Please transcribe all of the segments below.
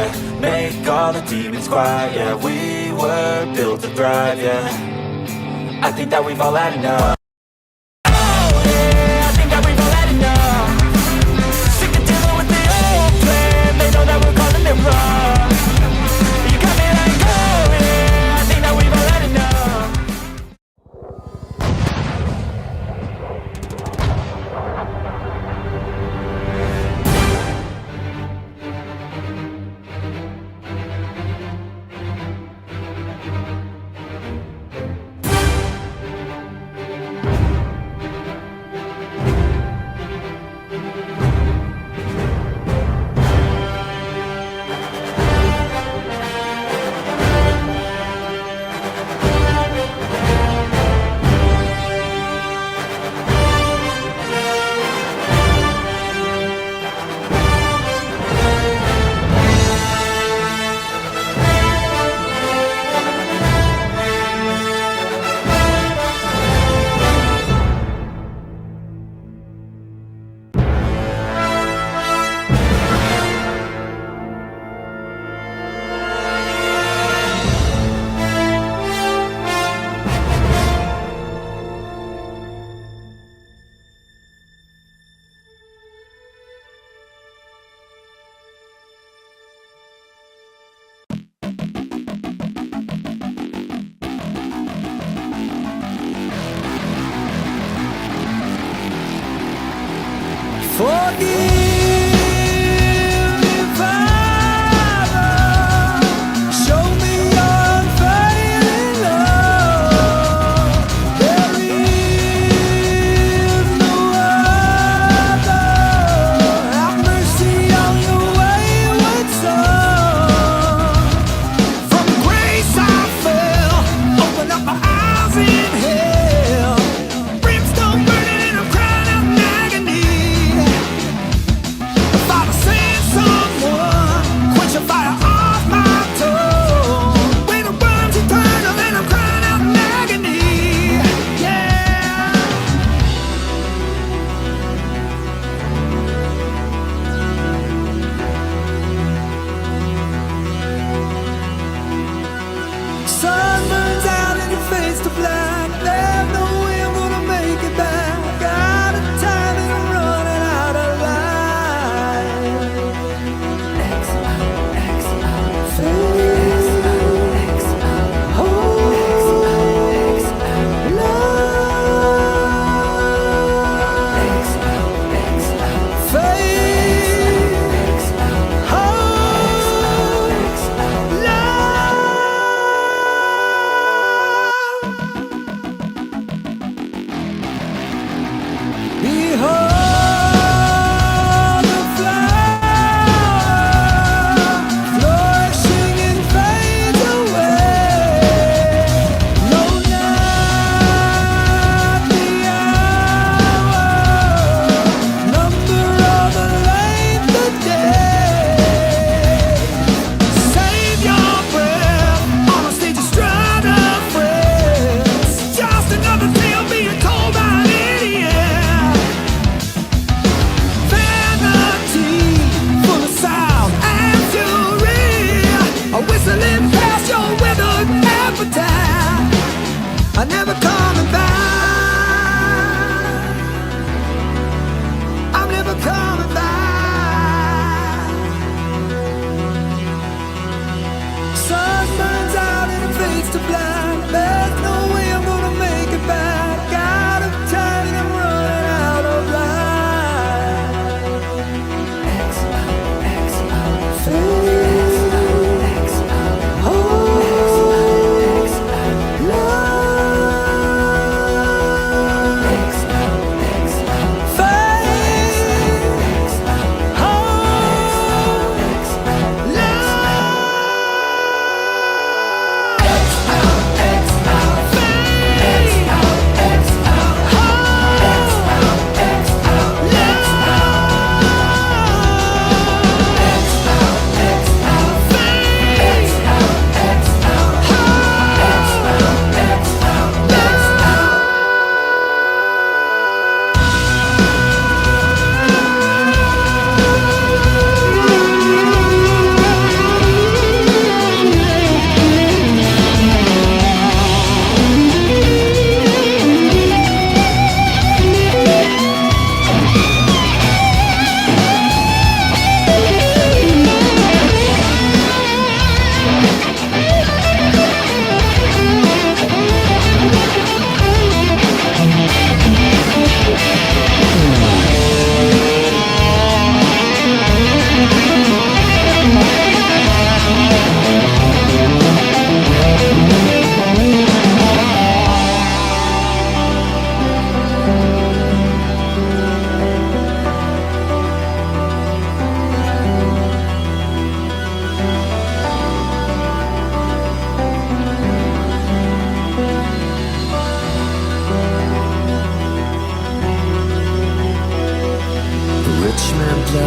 yeah. Make all the demons quiet, yeah. We were built to thrive, yeah. I think that we've all had enough. Oh yeah, I think that we've all had enough. Sick of dealing with the old plan. They know that we're calling it wrong. You got me like, oh yeah, I think that we've all had enough.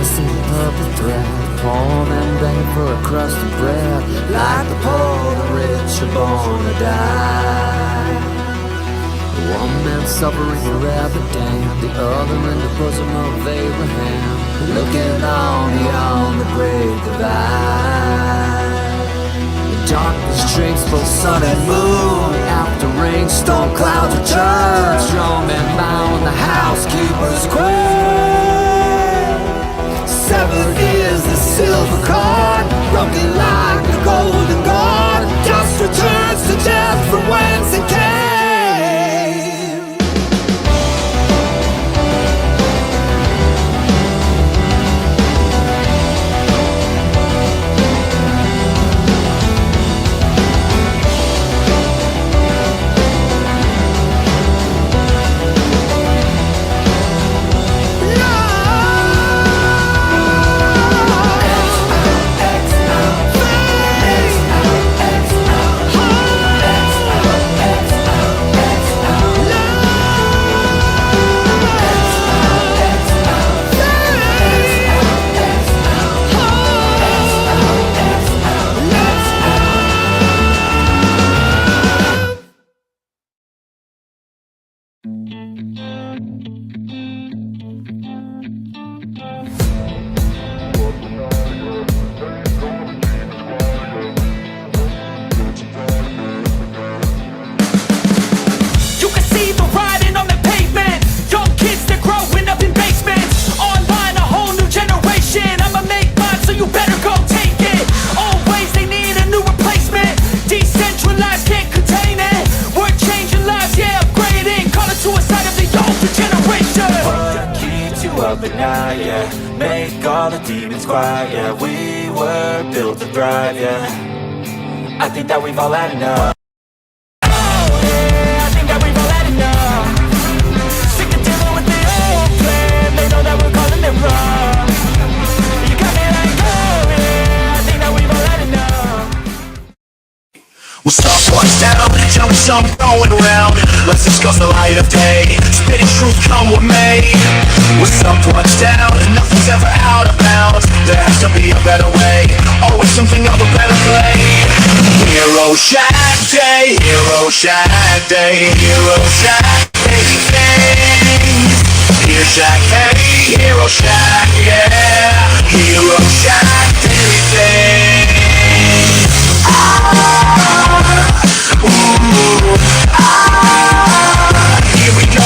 rusty purple thread, poor man begging for a crust of bread. Like the poor, the rich are born to die. One man suffering forever damned, the other in the bosom of Abraham, looking on beyond the great divide. The darkness drinks both sun and moon. After rain, storm clouds return. Strong man bound, the housekeeper's queen. Severed is the silver cord, broken like the golden god. Dust returns to death from whence it came. At night, yeah. Make all the demons quiet, yeah. We were built to thrive, yeah. I think that we've all had enough. Oh, yeah, I think that we've all had enough. Sick of dealing with the old plan. They know that we're calling it wrong. You got me like, oh, yeah, I think that we've all had enough. We'll stop what's down, tell me something going around. Let's discuss the light of day, spitting truth come what may. What's up, what's down, nothing's ever out of bounds. There has to be a better way, always something of a better play. Hero Shack Day, Hero Shack Day, Hero Shack Day. Hero Shack Day, Hero Shack, yeah. Hero Shack Day. Here we go.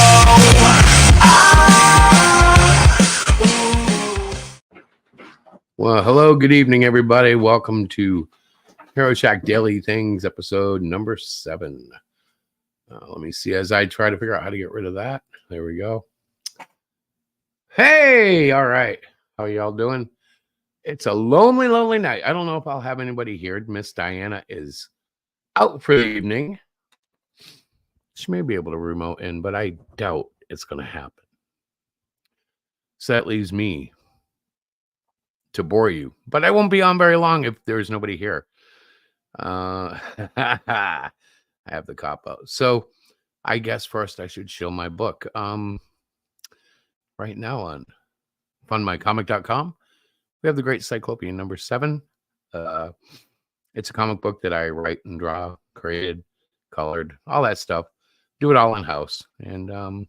Well, hello, good evening, everybody. Welcome to Hero Shack Daily Things, episode number 7. Let me see as I try to figure out how to get rid of that. There we go. Hey, all right. How y'all doing? It's a lonely, lonely night. I don't know if I'll have anybody here. Miss Diana is out for the evening. She may be able to remote in, but I doubt it's going to happen. So that leaves me to bore you. But I won't be on very long if there's nobody here. I have the cop out. So I guess first I should show my book. Right now on fundmycomic.com, we have the Great Cyclopean number 7. It's a comic book that I write and draw, created, colored, all that stuff. Do it all in-house. And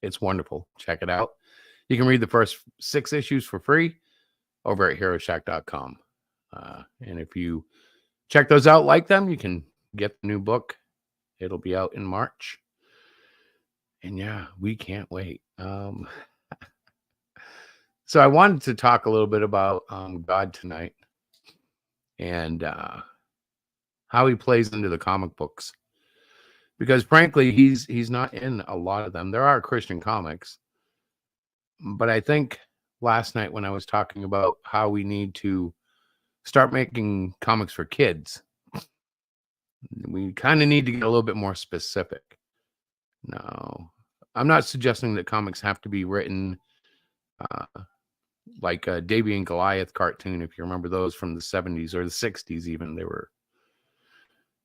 it's wonderful. Check it out. You can read the first 6 issues for free over at heroshack.com. And if you check those out, like them, you can get the new book. It'll be out in March. And yeah, we can't wait. So I wanted to talk a little bit about God tonight and how he plays into the comic books. Because frankly, he's not in a lot of them. There are Christian comics. But I think last night when I was talking about how we need to start making comics for kids, we kind of need to get a little bit more specific. No, I'm not suggesting that comics have to be written like a Davy and Goliath cartoon, if you remember those from the 70s or the 60s even. They were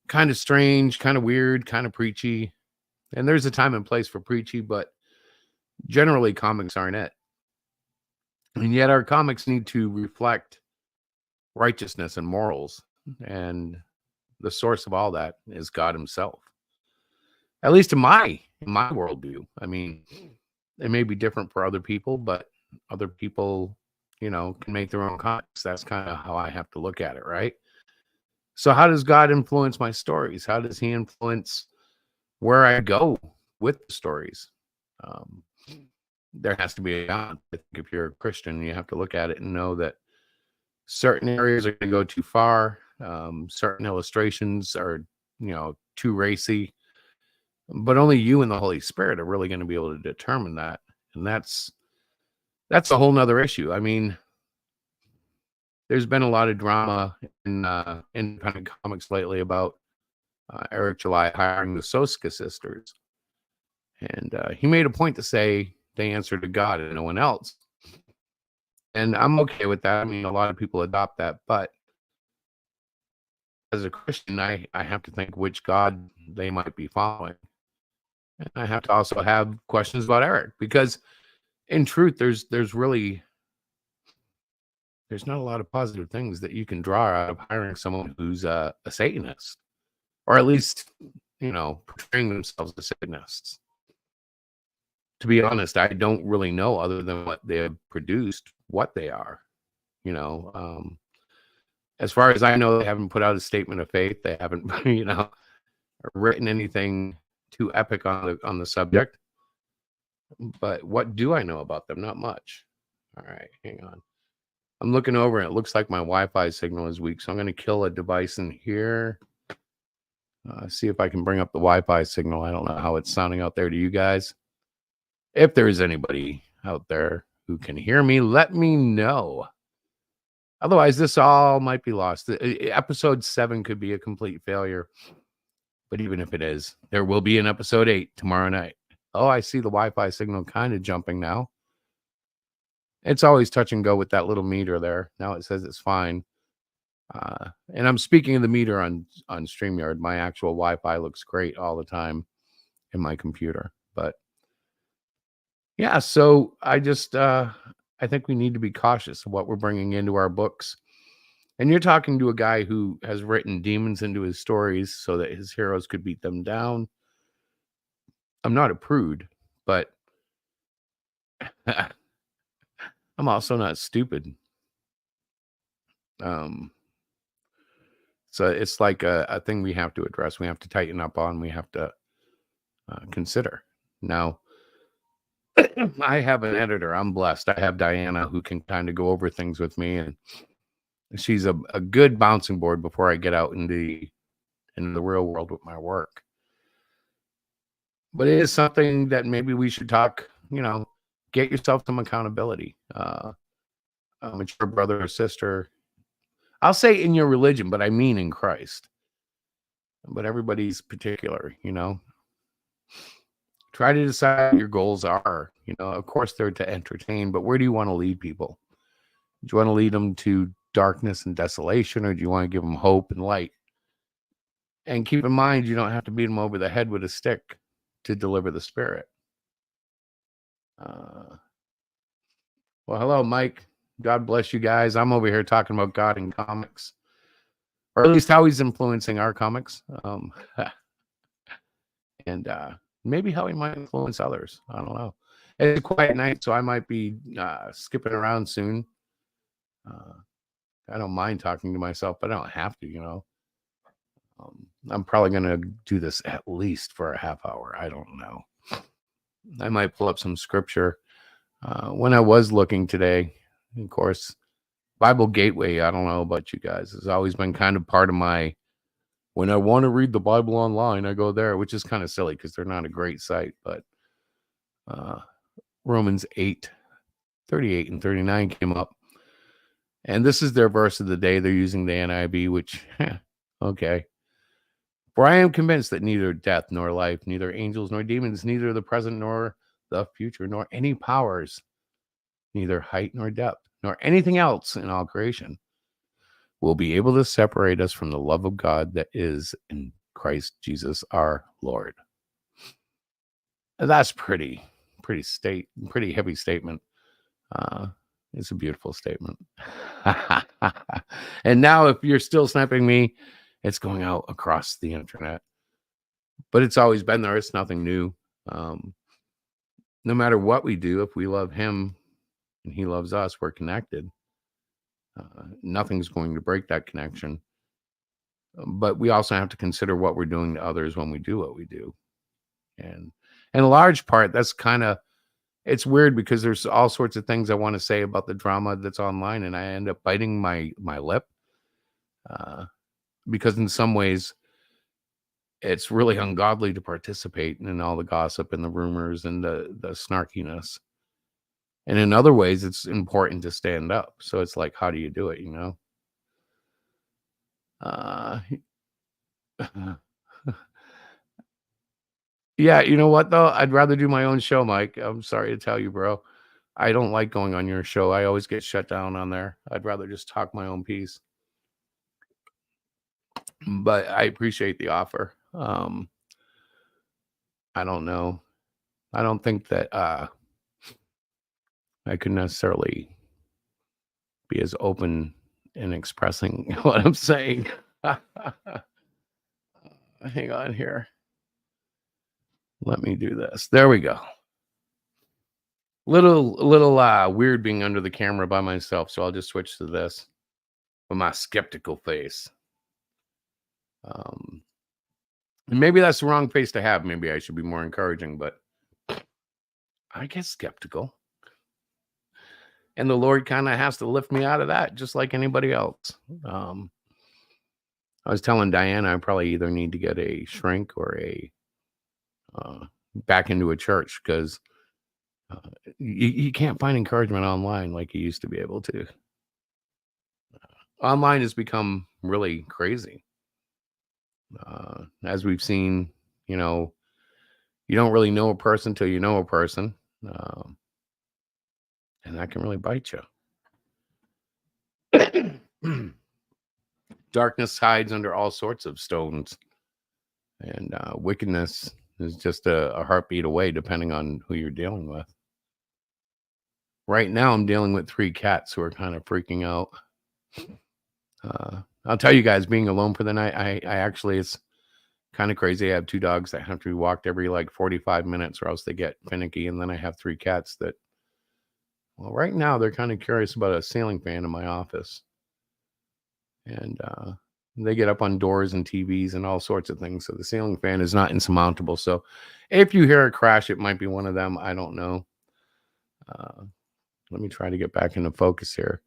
kind of strange, kind of weird, kind of preachy. And there's a time and place for preachy, but generally comics aren't it. And yet our comics need to reflect righteousness and morals. And the source of all that is God himself. At least in my worldview. I mean, it may be different for other people, but other people, can make their own comics. That's kind of how I have to look at it, right? So how does God influence my stories? How does he influence where I go with the stories? Um, there has to be a God. I think if you're a Christian, you have to look at it and know that certain areas are going to go too far. Certain illustrations are, too racy. But only you and the Holy Spirit are really going to be able to determine that. And that's a whole nother issue. I mean, there's been a lot of drama in independent comics lately about Eric July hiring the Soska sisters. And he made a point to say they answer to God and no one else. And I'm okay with that. I mean, a lot of people adopt that. But as a Christian, I have to think which God they might be following. And I have to also have questions about Eric, because in truth, there's not a lot of positive things that you can draw out of hiring someone who's a Satanist, or at least, portraying themselves as Satanists. To be honest, I don't really know, other than what they have produced, what they are. As far as I know, they haven't put out a statement of faith. They haven't, written anything too epic on the subject. But what do I know about them? Not much. All right, hang on. I'm looking over and it looks like my Wi-Fi signal is weak, so I'm going to kill a device in here. See if I can bring up the Wi-Fi signal. I don't know how it's sounding out there to you guys. If there is anybody out there who can hear me, let me know. Otherwise, this all might be lost. Episode 7 could be a complete failure. But even if it is, there will be an episode 8 tomorrow night. Oh, I see the Wi-Fi signal kind of jumping now. It's always touch and go with that little meter there. Now it says it's fine. And I'm speaking of the meter on StreamYard. My actual Wi-Fi looks great all the time in my computer. But yeah, so I just I think we need to be cautious of what we're bringing into our books. And you're talking to a guy who has written demons into his stories so that his heroes could beat them down. I'm not a prude, but I'm also not stupid. So it's like a thing we have to address. We have to tighten up on. We have to consider. Now, I have an editor. I'm blessed. I have Diana who can kind of go over things with me, and she's a good bouncing board before I get out into the real world with my work. But it is something that maybe we should talk, get yourself some accountability. A mature brother or sister. I'll say in your religion, but I mean in Christ. But everybody's particular, Try to decide what your goals are. Of course they're to entertain, but where do you want to lead people? Do you want to lead them to darkness and desolation, or do you want to give them hope and light? And keep in mind, you don't have to beat them over the head with a stick to deliver the Spirit. Well, hello, Mike. God bless you guys. I'm over here talking about God in comics, or at least how he's influencing our comics. And maybe how he might influence others. I don't know. It's a quiet night, so I might be skipping around soon. I don't mind talking to myself, but I don't have to, I'm probably going to do this at least for a half hour. I don't know. I might pull up some scripture. When I was looking today, of course, Bible Gateway, I don't know about you guys, has always been kind of part of my, when I want to read the Bible online, I go there, which is kind of silly because they're not a great site, but Romans 8:38 and 39 came up. And this is their verse of the day. They're using the NIV, which, okay. For I am convinced that neither death nor life, neither angels nor demons, neither the present nor the future, nor any powers, neither height nor depth, nor anything else in all creation will be able to separate us from the love of God that is in Christ Jesus our Lord. That's pretty heavy statement. It's a beautiful statement. And now, if you're still sniping me, it's going out across the internet. But it's always been there. It's nothing new. No matter what we do, if we love him and he loves us, we're connected. Nothing's going to break that connection. But we also have to consider what we're doing to others when we do what we do. And in a large part, that's kind of, it's weird because there's all sorts of things I want to say about the drama that's online, and I end up biting my lip because in some ways it's really ungodly to participate in all the gossip and the rumors and the snarkiness. And in other ways, it's important to stand up. So it's like, how do you do it, you know? Yeah, you know what, though? I'd rather do my own show, Mike. I'm sorry to tell you, bro. I don't like going on your show. I always get shut down on there. I'd rather just talk my own piece. But I appreciate the offer. I don't know. I don't think that I could necessarily be as open in expressing what I'm saying. Hang on here. Let me do this. There we go. Little weird being under the camera by myself, so I'll just switch to this with my skeptical face. Maybe that's the wrong face to have. Maybe I should be more encouraging, but I get skeptical. And the Lord kind of has to lift me out of that, just like anybody else. I was telling Diana I probably either need to get a shrink or a back into a church, because you can't find encouragement online like you used to be able to. Online has become really crazy. As we've seen, you know, you don't really know a person till you know a person. And that can really bite you. Darkness hides under all sorts of stones. And wickedness is just a heartbeat away, depending on who you're dealing with. Right now, I'm dealing with 3 cats who are kind of freaking out. I'll tell you guys, being alone for the night, I actually, it's kind of crazy. I have 2 dogs that have to be walked every like 45 minutes or else they get finicky. And then I have 3 cats that, well, right now they're kind of curious about a ceiling fan in my office. And they get up on doors and TVs and all sorts of things. So the ceiling fan is not insurmountable. So if you hear a crash, it might be one of them. I don't know. Let me try to get back into focus here,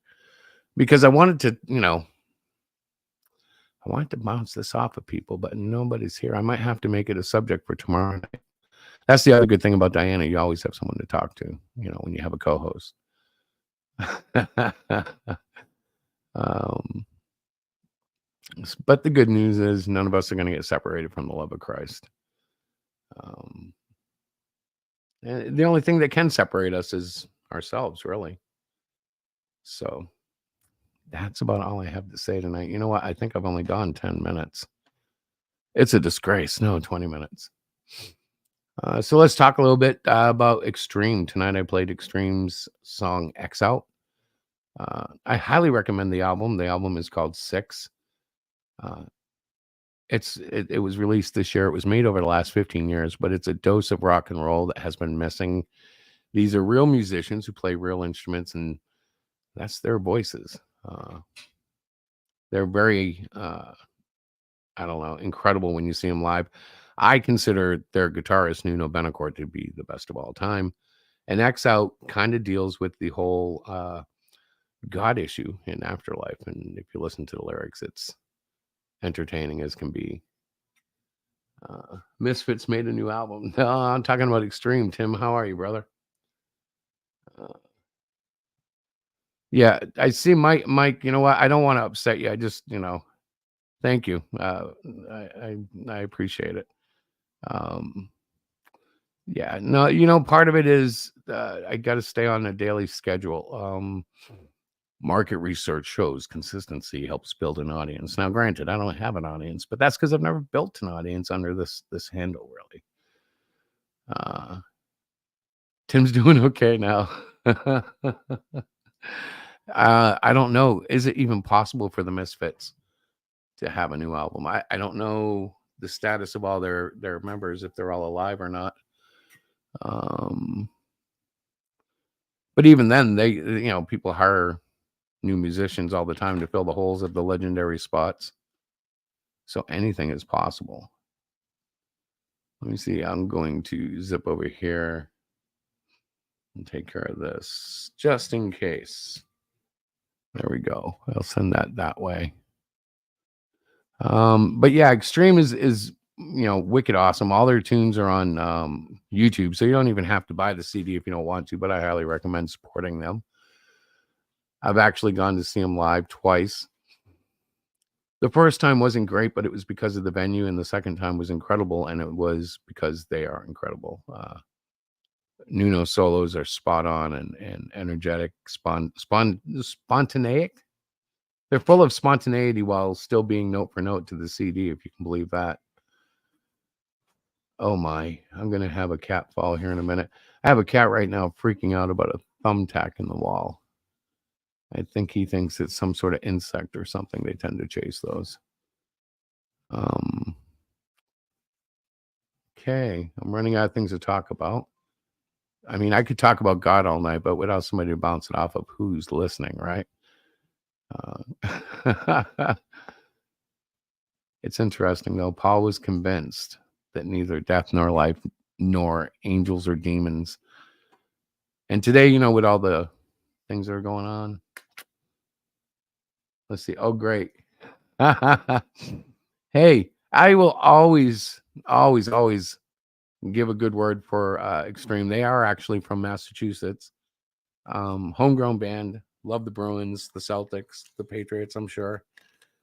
because I wanted to, you know, I wanted to bounce this off of people, but nobody's here. I might have to make it a subject for tomorrow night. That's the other good thing about Diana. You always have someone to talk to, you know, when you have a co-host. But the good news is none of us are going to get separated from the love of Christ. And the only thing that can separate us is ourselves, really. So that's about all I have to say tonight. You know what? I think I've only gone 10 minutes. It's a disgrace. No, 20 minutes. So let's talk a little bit about Extreme. Tonight I played Extreme's song X Out. I highly recommend the album. The album is called 6. It was released this year. It was made over the last 15 years, but it's a dose of rock and roll that has been missing. These are real musicians who play real instruments, and that's their voices. They're very, I don't know, incredible when you see them live. I consider their guitarist, Nuno Betancourt, to be the best of all time. And X Out kind of deals with the whole God issue in Afterlife. And if you listen to the lyrics, it's entertaining as can be. Misfits made a new album. No, I'm talking about Extreme. Tim, how are you, brother? Yeah, I see Mike, you know what? I don't want to upset you. I just, you know, thank you. I appreciate it. Yeah, no, you know, part of it is I got to stay on a daily schedule. Market research shows consistency helps build an audience. Now, granted, I don't have an audience, but that's because I've never built an audience under this handle, really. Tim's doing okay now. I don't know. Is it even possible for the Misfits to have a new album? I don't know the status of all their members, if they're all alive or not. But even then, people hire new musicians all the time to fill the holes of the legendary spots. So anything is possible. Let me see. I'm going to zip over here and take care of this just in case. There we go. I'll send that way. But yeah, Extreme is wicked awesome. All their tunes are on YouTube, so you don't even have to buy the CD if you don't want to, but I highly recommend supporting them. I've actually gone to see them live twice. The first time wasn't great, but it was because of the venue, and the second time was incredible, and it was because they are incredible. Nuno solos are spot on and energetic, spontaneous. They're full of spontaneity while still being note for note to the CD, if you can believe that. Oh my, I'm going to have a cat fall here in a minute. I have a cat right now freaking out about a thumbtack in the wall. I think he thinks it's some sort of insect or something. They tend to chase those. Okay, I'm running out of things to talk about. I mean, I could talk about God all night, but without somebody to bounce it off of, who's listening, right? It's interesting, though. Paul was convinced that neither death nor life, nor angels or demons. And today, with all the things that are going on, let's see. Oh, great. Hey, I will always give a good word for Extreme. They are actually from Massachusetts. Homegrown band. Love the Bruins, the Celtics, the Patriots, I'm sure.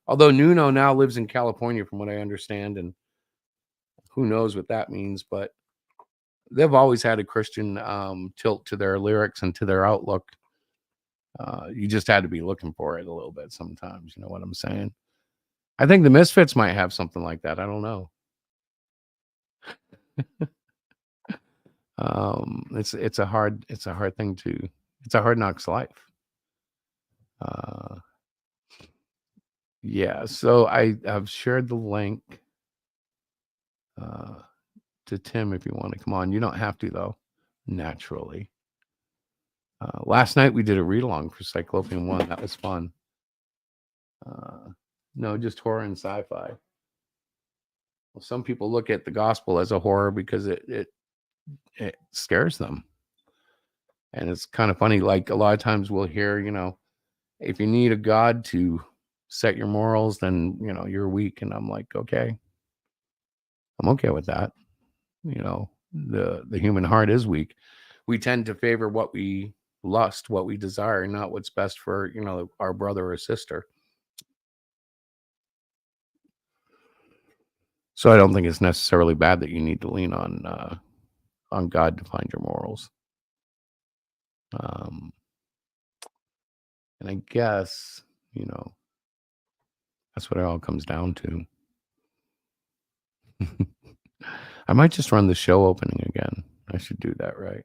Although Nuno now lives in California, from what I understand, and who knows what that means, but they've always had a Christian tilt to their lyrics and to their outlook. You just had to be looking for it a little bit sometimes. You know what I'm saying? I think the Misfits might have something like that. I don't know. It's a hard thing to. It's a hard knocks life. Yeah. So I've shared the link to Tim if you want to come on. You don't have to though. Naturally. Last night we did a read along for Cyclopean 1. That was fun. No, just horror and sci-fi. Well, some people look at the gospel as a horror because it scares them. And it's kind of funny. Like a lot of times we'll hear, if you need a God to set your morals, then, you're weak. And I'm like, okay, I'm okay with that. The human heart is weak. We tend to favor what we lust, what we desire, not what's best for, our brother or sister. So I don't think it's necessarily bad that you need to lean on God to find your morals. And I guess, that's what it all comes down to. I might just run the show opening again. I should do that, right?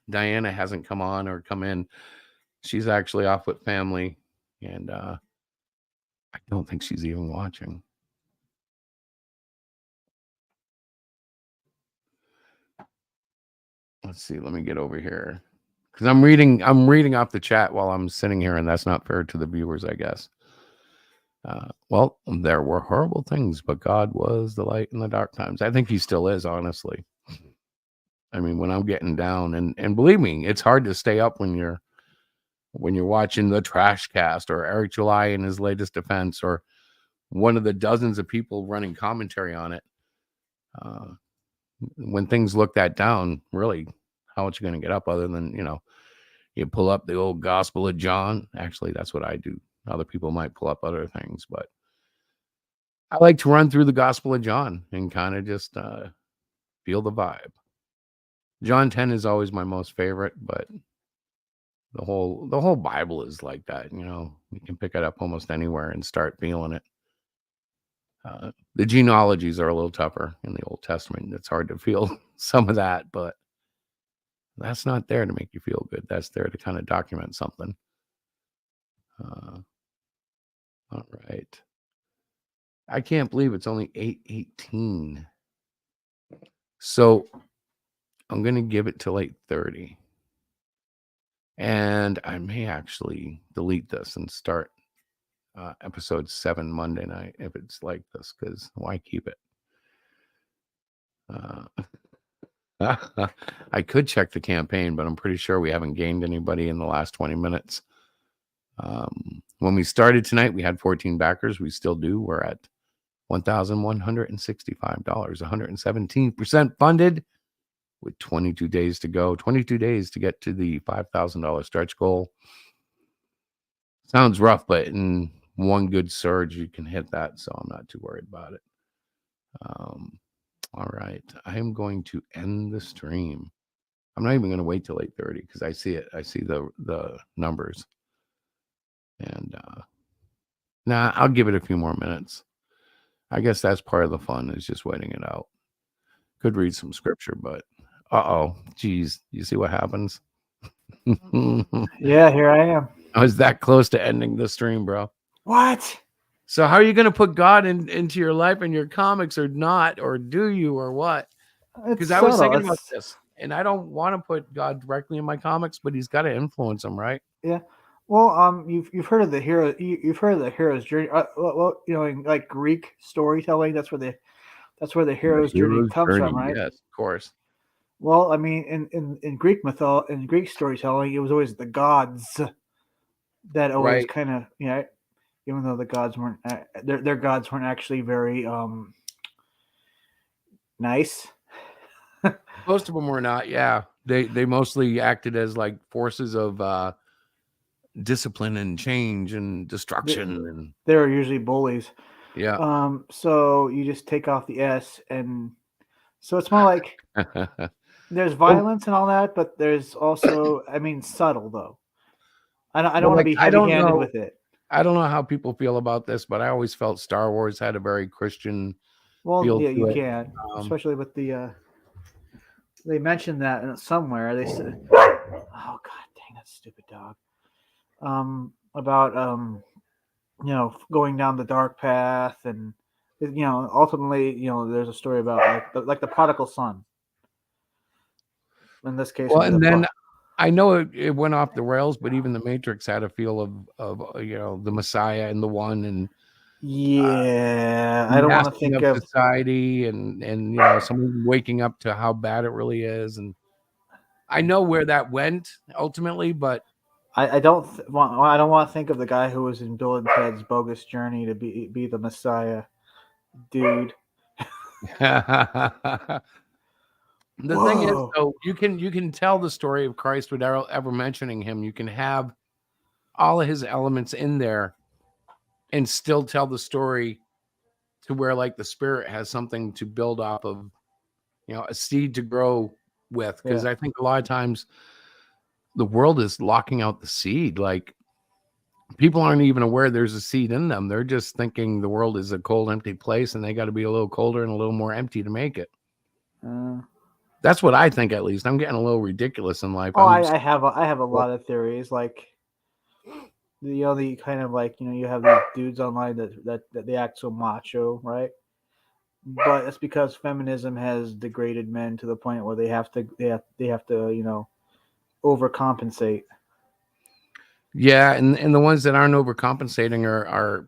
Diana hasn't come on or come in. She's actually off with family, and I don't think she's even watching. Let's see. Let me get over here because I'm reading off the chat while I'm sitting here, and that's not fair to the viewers, I guess. Well, there were horrible things, but God was the light in the dark times. I think he still is, honestly. I mean, when I'm getting down, and believe me, it's hard to stay up when you're watching the Trash Cast or Eric July in his latest defense or one of the dozens of people running commentary on it. When things look that down, really, how much you going to get up other than, you pull up the old Gospel of John. Actually, that's what I do. Other people might pull up other things, but I like to run through the Gospel of John and kind of just feel the vibe. John 10 is always my most favorite, but the whole Bible is like that. You can pick it up almost anywhere and start feeling it. The genealogies are a little tougher in the Old Testament. It's hard to feel some of that, but That's not there to make you feel good. That's there to kind of document something. All right. I can't believe it's only 8:18. So I'm gonna give it till 8:30. And I may actually delete this and start episode 7 Monday night if it's like this, because why keep it? I could check the campaign, but I'm pretty sure we haven't gained anybody in the last 20 minutes. When we started tonight, we had 14 backers. We still do. We're at $1,165, 117% funded with 22 days to go. 22 days to get to the $5,000 stretch goal. Sounds rough, but in one good surge, you can hit that. So I'm not too worried about it. All right. I am going to end the stream. I'm not even going to wait till 8:30 because I see it. I see the numbers. And I'll give it a few more minutes. I guess that's part of the fun, is just waiting it out. Could read some scripture, but geez, you see what happens? Yeah, here I am. I was that close to ending the stream, bro. What? So how are you going to put God into your life and your comics, or not, or do you, or what? Because I was thinking about this, and I don't want to put God directly in my comics, but he's got to influence them, right? Yeah. Well, you've heard of the hero. You've heard of the hero's journey. Well, in like Greek storytelling, that's where the hero's journey comes from, right? Yes, of course. Well, I mean, in Greek in Greek storytelling, it was always the gods that always kind of, even though the gods weren't their gods weren't actually very nice. Most of them were not. Yeah, they mostly acted as like forces of discipline and change and destruction, and they were usually bullies. Yeah. So you just take off the S, and so it's more like there's violence and all that, but there's also, I mean, subtle though. I don't want to be heavy-handed with it. I don't know how people feel about this, but I always felt Star Wars had a very Christian feel yeah, to you it. can, especially with the. They mentioned that somewhere. They said, "Oh God, dang that stupid dog." About going down the dark path, and ultimately, there's a story about like the prodigal son. In this case, well, and then I know it went off the rails, but even the Matrix had a feel of the Messiah and the One, and I don't want to think of society, and someone waking up to how bad it really is, and I know where that went ultimately, but I don't want to think of the guy who was in Bill and Ted's Bogus Journey to be the Messiah, dude. The thing is, though, you can tell the story of Christ without ever mentioning him. You can have all of his elements in there and still tell the story to where, like, the spirit has something to build off of, a seed to grow with. Because I think a lot of times the world is locking out the seed. Like, people aren't even aware there's a seed in them. They're just thinking the world is a cold, empty place, and they got to be a little colder and a little more empty to make it. That's what I think, at least. I'm getting a little ridiculous in life. I have a lot of theories, like the kind of like you have these dudes online that they act so macho, right? But it's because feminism has degraded men to the point where they have to overcompensate. Yeah, and the ones that aren't overcompensating are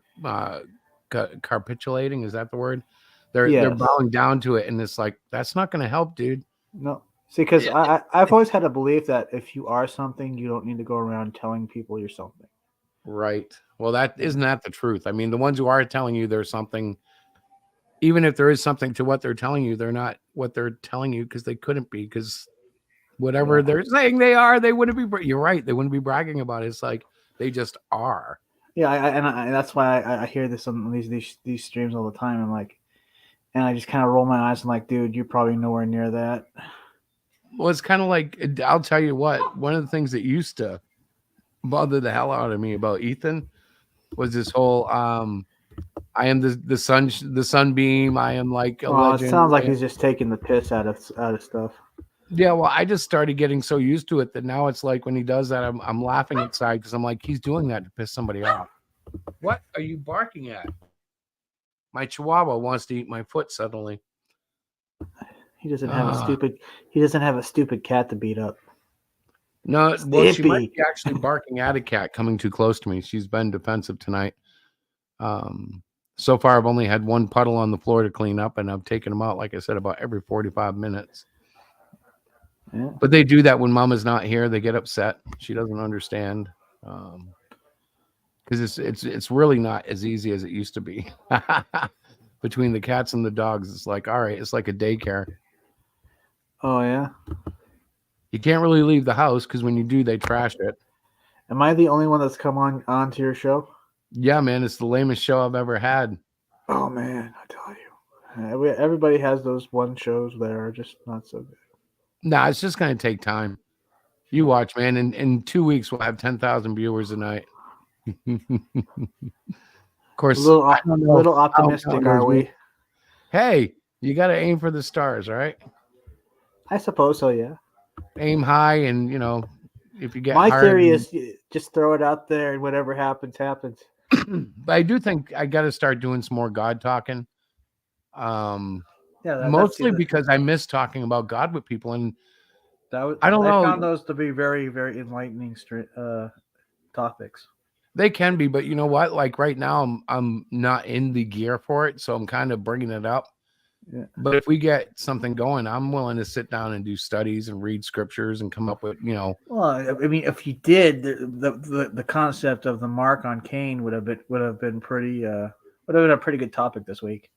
capitulating. Is that the word? They're bowing down to it, and it's like, that's not going to help, dude. No, see, because I've always had a belief that if you are something, you don't need to go around telling people you're something. Right. Well, isn't that the truth? I mean, the ones who are telling you there's something, even if there is something to what they're telling you, they're not what they're telling you because they couldn't be, because whatever they're saying they are, they wouldn't be. You're right. They wouldn't be bragging about it. It's like they just are. Yeah, and that's why I hear this on these streams all the time. I'm like, and I just kind of roll my eyes and like, dude, you're probably nowhere near that. Well, it's kind of like, I'll tell you what, one of the things that used to bother the hell out of me about Ethan was this whole I am the sunbeam, I am like a legend. It sounds like he's just taking the piss out of stuff. Yeah, well, I just started getting so used to it that now it's like when he does that, I'm laughing inside because I'm like, he's doing that to piss somebody off. What are you barking at? My chihuahua wants to eat my foot suddenly. He doesn't have a Ah. stupid. He doesn't have a stupid cat to beat up. No, well, she might Snippy. be actually barking at a cat coming too close to me. She's been defensive tonight. Um, so far, I've only had one puddle on the floor to clean up, and I've taken them out, like I said, about every 45 minutes. Yeah. But they do that when Mama's not here. They get upset. She doesn't understand. Because it's really not as easy as it used to be. Between the cats and the dogs, it's like, all right, it's like a daycare. Oh yeah. You can't really leave the house because when you do, they trash it. Am I the only one that's come onto your show? Yeah, man, it's the lamest show I've ever had. Oh man, I tell you, everybody has those one shows that are just not so good. Nah, it's just gonna take time. You watch, man. In 2 weeks, we'll have 10,000 viewers a night. Of course, A little, I don't know little how optimistic, are we? Hey, you got to aim for the stars, right? I suppose so. Yeah. Aim high, and if you get My higher theory than- is just throw it out there, and whatever happens, happens. but I do think I got to start doing some more God talking. Yeah, Mostly because I miss talking about God with people, and I don't know. I found those to be very, very enlightening topics. They can be, but you know what? Like right now, I'm not in the gear for it, so I'm kind of bringing it up. Yeah. But if we get something going, I'm willing to sit down and do studies and read scriptures and come up with, Well, I mean, if you did, the concept of the mark on Cain would have been pretty a pretty good topic this week.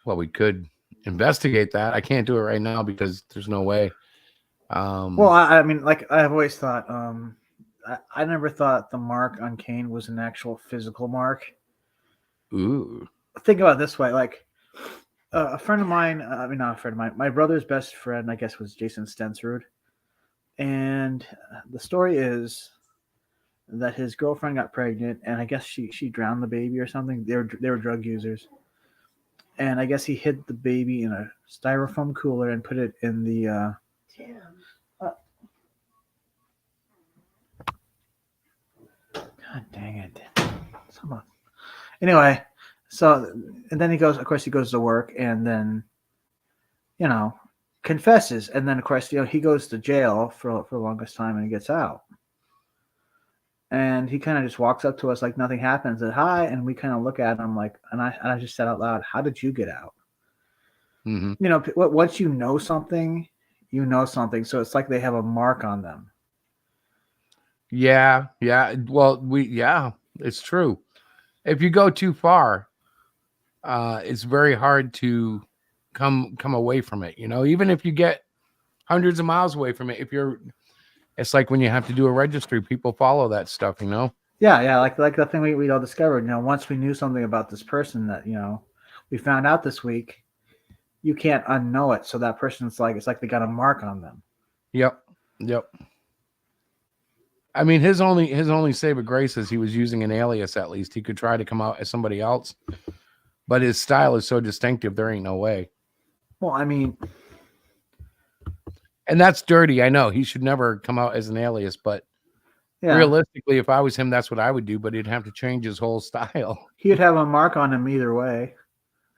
Well, we could investigate that. I can't do it right now because there's no way. Well, I mean, like I've always thought, I never thought the mark on Cain was an actual physical mark. Ooh. Think about it this way, like a friend of mine, I mean, not a friend of mine, my brother's best friend, I guess, was Jason Stensrud. And the story is that his girlfriend got pregnant, and I guess she drowned the baby or something. They were drug users, and I guess he hid the baby in a styrofoam cooler and put it in the. God dang it! Someone. Anyway, so and then he goes. Of course, he goes to work, and then, confesses, and then of course, he goes to jail for the longest time, and he gets out. And he kind of just walks up to us like nothing happened, said hi, and we kind of look at him like, and I just said out loud, "How did you get out?" Mm-hmm. Once you know something, you know something. So it's like they have a mark on them. Yeah. Well, it's true. If you go too far, it's very hard to come away from it. Even if you get hundreds of miles away from it, it's like when you have to do a registry, people follow that stuff. Yeah, like the thing we all discovered. Once we knew something about this person that we found out this week, you can't unknow it. So that person's like, it's like they got a mark on them. Yep. I mean, his only save of grace is he was using an alias. At least he could try to come out as somebody else, but his style is so distinctive. There ain't no way. Well, I mean, and that's dirty. I know he should never come out as an alias, but realistically, if I was him, that's what I would do. But he'd have to change his whole style. He'd have a mark on him either way,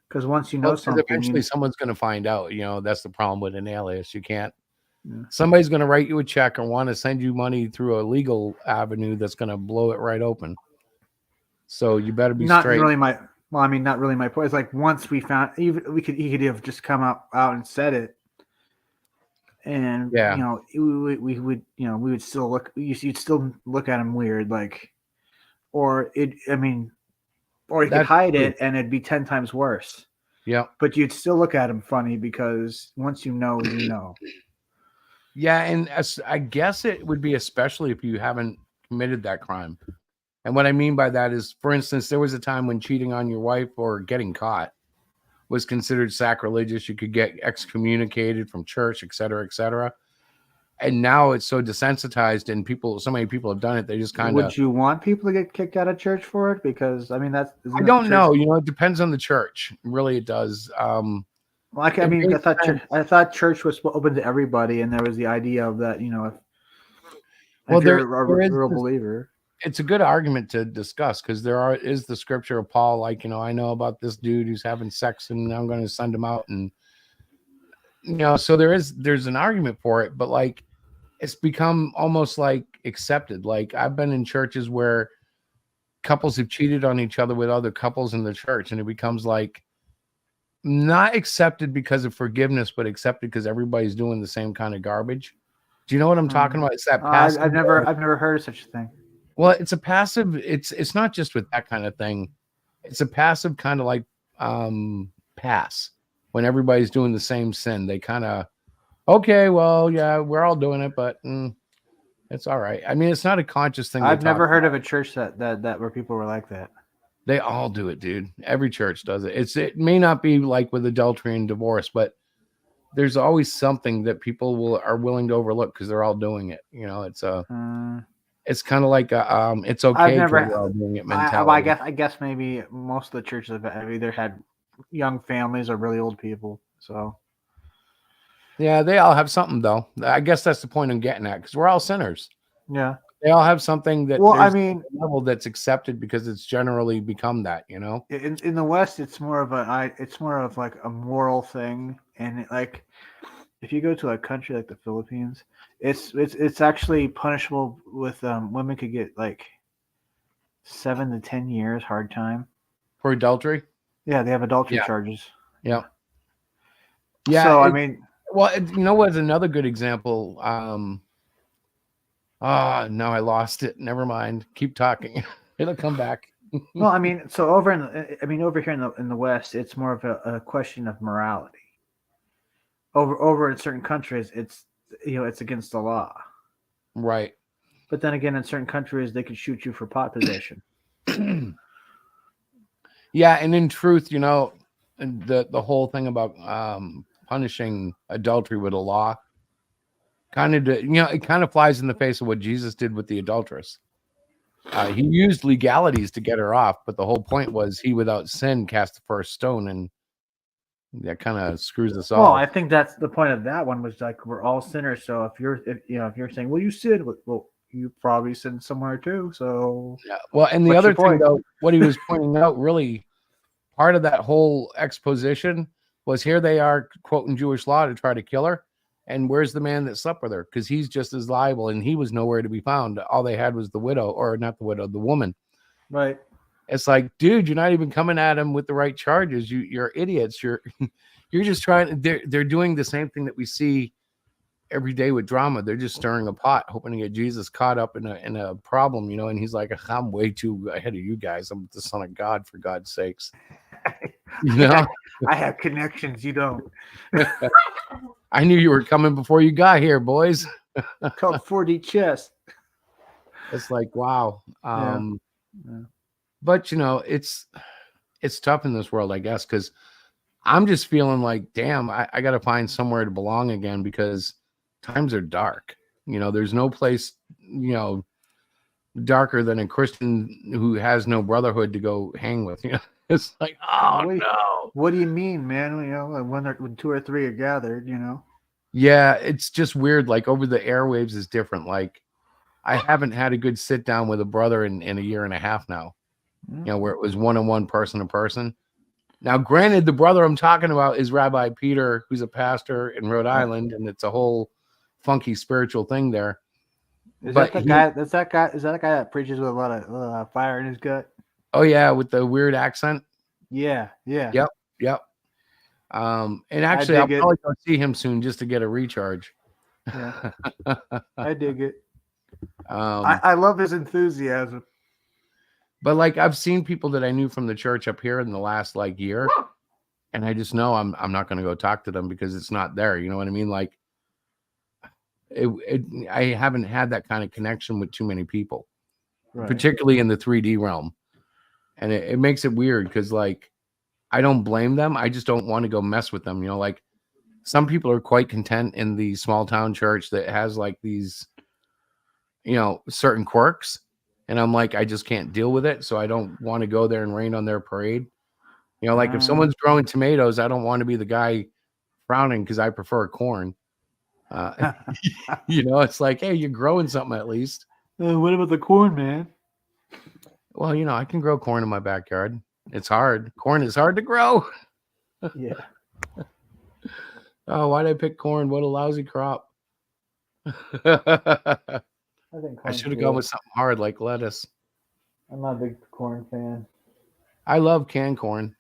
because once you know something, eventually someone's going to find out. That's the problem with an alias. You can't. Yeah. Somebody's going to write you a check or want to send you money through a legal avenue that's going to blow it right open. So you better be straight. Not really my point. It's like once we found, he could have just come out and said it, and we would still look. You'd still look at him weird, like, or he could hide it and it'd be 10 times worse. Yeah, but you'd still look at him funny because once you know, you know. Yeah, and I guess it would be especially if you haven't committed that crime. And what I mean by that is, for instance, there was a time when cheating on your wife or getting caught was considered sacrilegious. You could get excommunicated from church, et cetera, et cetera. And now it's so desensitized, and so many people have done it. They just kind of. Would you want people to get kicked out of church for it? Because I mean, I don't know. It depends on the church. Really, it does. Like, I It mean, made sense. I thought church was open to everybody, and there was the idea of that, Well, if you're there a is real this, believer. it's a good argument to discuss because is the scripture of Paul, like, I know about this dude who's having sex and I'm going to send him out, and so there's an argument for it, but like it's become almost like accepted. Like I've been in churches where couples have cheated on each other with other couples in the church, and it becomes like not accepted because of forgiveness, but accepted because everybody's doing the same kind of garbage. Do you know what I'm talking about? It's that passive. I've never heard of such a thing. Well, it's a passive. It's not just with that kind of thing. It's a passive kind of like pass when everybody's doing the same sin. They kind of okay, well, yeah, we're all doing it, but it's all right. I mean, it's not a conscious thing. I've never heard of a church that where people were like that. They all do it, dude. Every church does it. It may not be like with adultery and divorce, but there's always something that people are willing to overlook because they're all doing it. It's kind of like it's okay because we're all doing it mentality. I guess maybe most of the churches have either had young families or really old people. So yeah, they all have something though. I guess that's the point I'm getting at because we're all sinners. yeah, they all have something that well, I there's mean, a level that's accepted because it's generally become that. in the West, it's more of like a moral thing, and like if you go to a country like the Philippines, it's actually punishable with women could get like 7 to 10 years hard time for adultery. Yeah, they have adultery charges. Yeah. So I mean, well, what's another good example? No, I lost it. Never mind. Keep talking. It'll come back. Well, I mean, so over here in the West, it's more of a question of morality. Over in certain countries, it's against the law. Right. But then again, in certain countries, they could shoot you for pot possession. Yeah, and in truth, the whole thing about punishing adultery with a law it kind of flies in the face of what Jesus did with the adulteress. He used legalities to get her off, but the whole point was he without sin cast the first stone, and that kind of screws us all. Well, I think that's the point of that one was like we're all sinners. So if you're saying, well, you sinned, well, you probably sinned somewhere too. So yeah. Well, and the other thing though, what he was pointing out, really, part of that whole exposition was here they are quoting Jewish law to try to kill her. And where's the man that slept with her? Because he's just as liable, and he was nowhere to be found. All they had was the widow, or not the widow, the woman. Right. It's like, dude, you're not even coming at him with the right charges. You're idiots. You're just trying. They're doing the same thing that we see every day with drama. They're just stirring a pot, hoping to get Jesus caught up in a problem, And he's like, I'm way too ahead of you guys. I'm the Son of God, for God's sakes. I have connections. You don't. I knew you were coming before you got here, boys. Called 4D chess. It's like, wow. Yeah. But it's tough in this world, I guess, because I'm just feeling like, damn, I got to find somewhere to belong again because times are dark. There's no place, darker than a Christian who has no brotherhood to go hang with. It's like, no. What do you mean, man? When 2 or 3 are gathered, Yeah, it's just weird. Like over the airwaves is different. Like I haven't had a good sit down with a brother in a year and a half now. Where it was one-on-one, person to person. Now, granted, the brother I'm talking about is Rabbi Peter, who's a pastor in Rhode Island, and it's a whole funky spiritual thing there. Is that the guy? Is that the guy that preaches with a lot of fire in his gut? Oh yeah, with the weird accent. Yeah. Yep. And actually, I'll probably go see him soon just to get a recharge. Yeah, I dig it. I love his enthusiasm. But like I've seen people that I knew from the church up here in the last year, and I just know I'm not going to go talk to them because it's not there. You know what I mean? Like I haven't had that kind of connection with too many people, particularly in the 3D realm. And it makes it weird because I don't blame them. I just don't want to go mess with them. Like some people are quite content in the small town church that has these, certain quirks. And I'm like, I just can't deal with it. So I don't want to go there and rain on their parade. If someone's growing tomatoes, I don't want to be the guy frowning because I prefer corn. It's like, hey, you're growing something at least. What about the corn, man? Well, I can grow corn in my backyard. It's hard. Corn is hard to grow. Yeah. Oh, why'd I pick corn? What a lousy crop. I think I corn's should have good. gone with something hard like lettuce. I'm not a big corn fan. I love canned corn.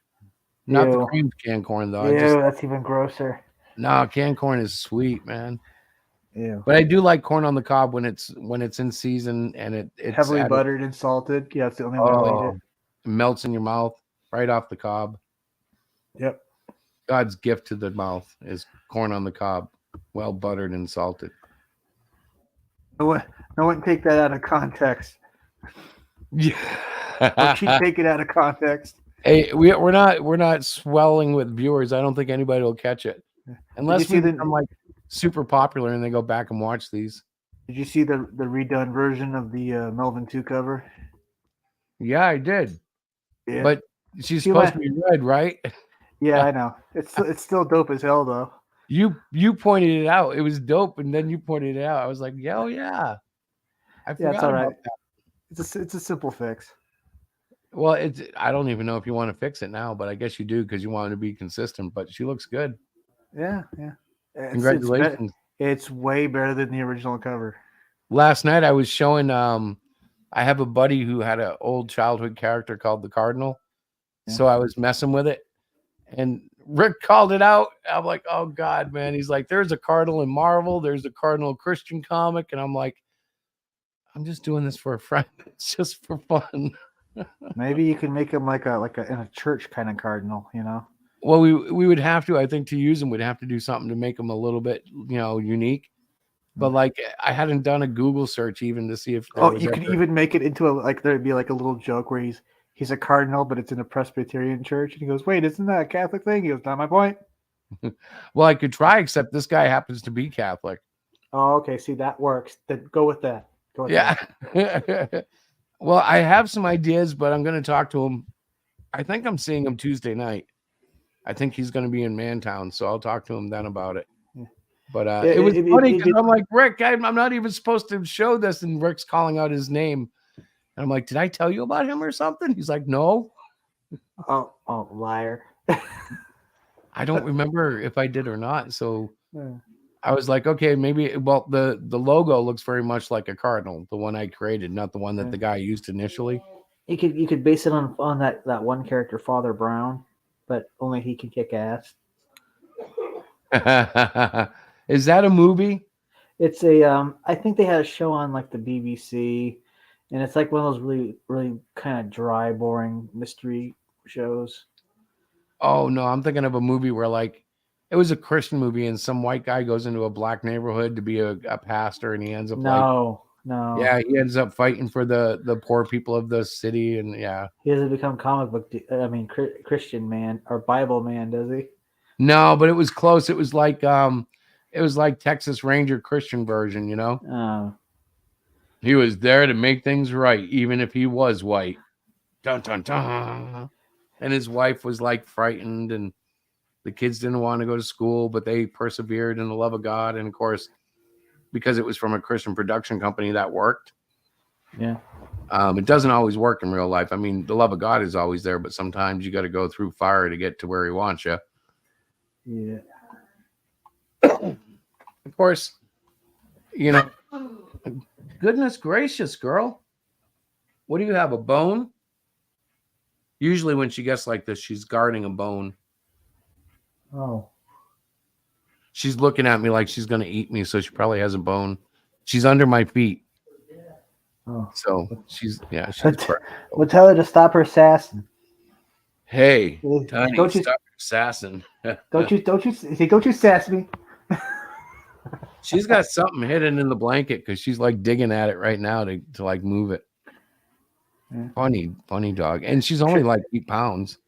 Not the Ew. creamed canned corn though. Ew, that's even grosser. No, canned corn is sweet, man. Ew. But I do like corn on the cob when it's in season and it's Heavily added- buttered and salted. Yeah, it's the only way to eat it. It melts in your mouth right off the cob. Yep. God's gift to the mouth is corn on the cob, well buttered and salted. No one take that out of context. Yeah. Don't you take it out of context. Hey, we're not swelling with viewers. I don't think anybody will catch it unless see we the- become like super popular and they go back and watch these. Did you see the redone version of the Melvin 2 cover? Yeah, I did. Yeah. But she's See supposed my- to be red, right? Yeah, I know. It's still dope as hell though. You pointed it out. It was dope, and then you pointed it out. I was like, yeah, yeah. I Yeah, forgot it's all right. about that. It's a simple fix. Well, I don't even know if you want to fix it now, but I guess you do because you want to be consistent. But she looks good. Yeah, yeah. Congratulations. It's way better than the original cover. Last night I was showing I have a buddy who had an old childhood character called the Cardinal. Yeah. So I was messing with it and Rick called it out. I'm like, oh God, man. He's like, there's a Cardinal in Marvel, there's a Cardinal Christian comic, and I'm like, I'm just doing this for a friend. It's just for fun. Maybe you can make him like a in a church kind of cardinal, Well, we would have to, I think, to use them, we'd have to do something to make them a little bit, unique. But like, I hadn't done a Google search even to see if. You could even make it into there'd be like a little joke where he's a cardinal, but it's in a Presbyterian church, and he goes, "Wait, isn't that a Catholic thing?" He goes, "Not my point." Well, I could try, except this guy happens to be Catholic. Oh, okay. See, that works. Then go with that. Go with Yeah. Well, I have some ideas, but I'm going to talk to him. I think I'm seeing him Tuesday night. I think he's going to be in Mantown, so I'll talk to him then about it. Yeah. But it was funny because I'm like, Rick, I'm not even supposed to show this, and Rick's calling out his name. And I'm like, did I tell you about him or something? He's like, no. Oh, liar. I don't remember if I did or not. So Yeah. I was like, okay, maybe. Well, the logo looks very much like a cardinal, the one I created, not the one that the guy used initially. You could base it on that one character, Father Brown, but only he can kick ass. Is that a movie? It's I think they had a show on like the BBC, and it's like one of those really, really kind of dry, boring mystery shows. Oh no, I'm thinking of a movie where like it was a Christian movie and some white guy goes into a black neighborhood to be a pastor and he ends up No. yeah, he ends up fighting for the poor people of the city and yeah. He doesn't become comic book. Christian man or Bible man, does he? No, but it was close. It was like Texas Ranger Christian version, Oh. He was there to make things right, even if he was white. Dun dun dun. And his wife was like frightened, and the kids didn't want to go to school, but they persevered in the love of God. And of course, because it was from a Christian production company, that worked. Yeah. It doesn't always work in real life. I mean, the love of God is always there, but sometimes you got to go through fire to get to where he wants you. Yeah. Of course, goodness gracious, girl. What do you have, a bone? Usually when she gets like this, she's guarding a bone. Oh. She's looking at me like she's going to eat me, so she probably has a bone. She's under my feet. Oh. So she's. Well, tell her to stop her sassing. Hey, Well, Tiny, don't you- stop sassing. Don't you sass me. She's got something hidden in the blanket because she's like digging at it right now to like move it. Yeah. Funny dog. And she's only like 8 pounds.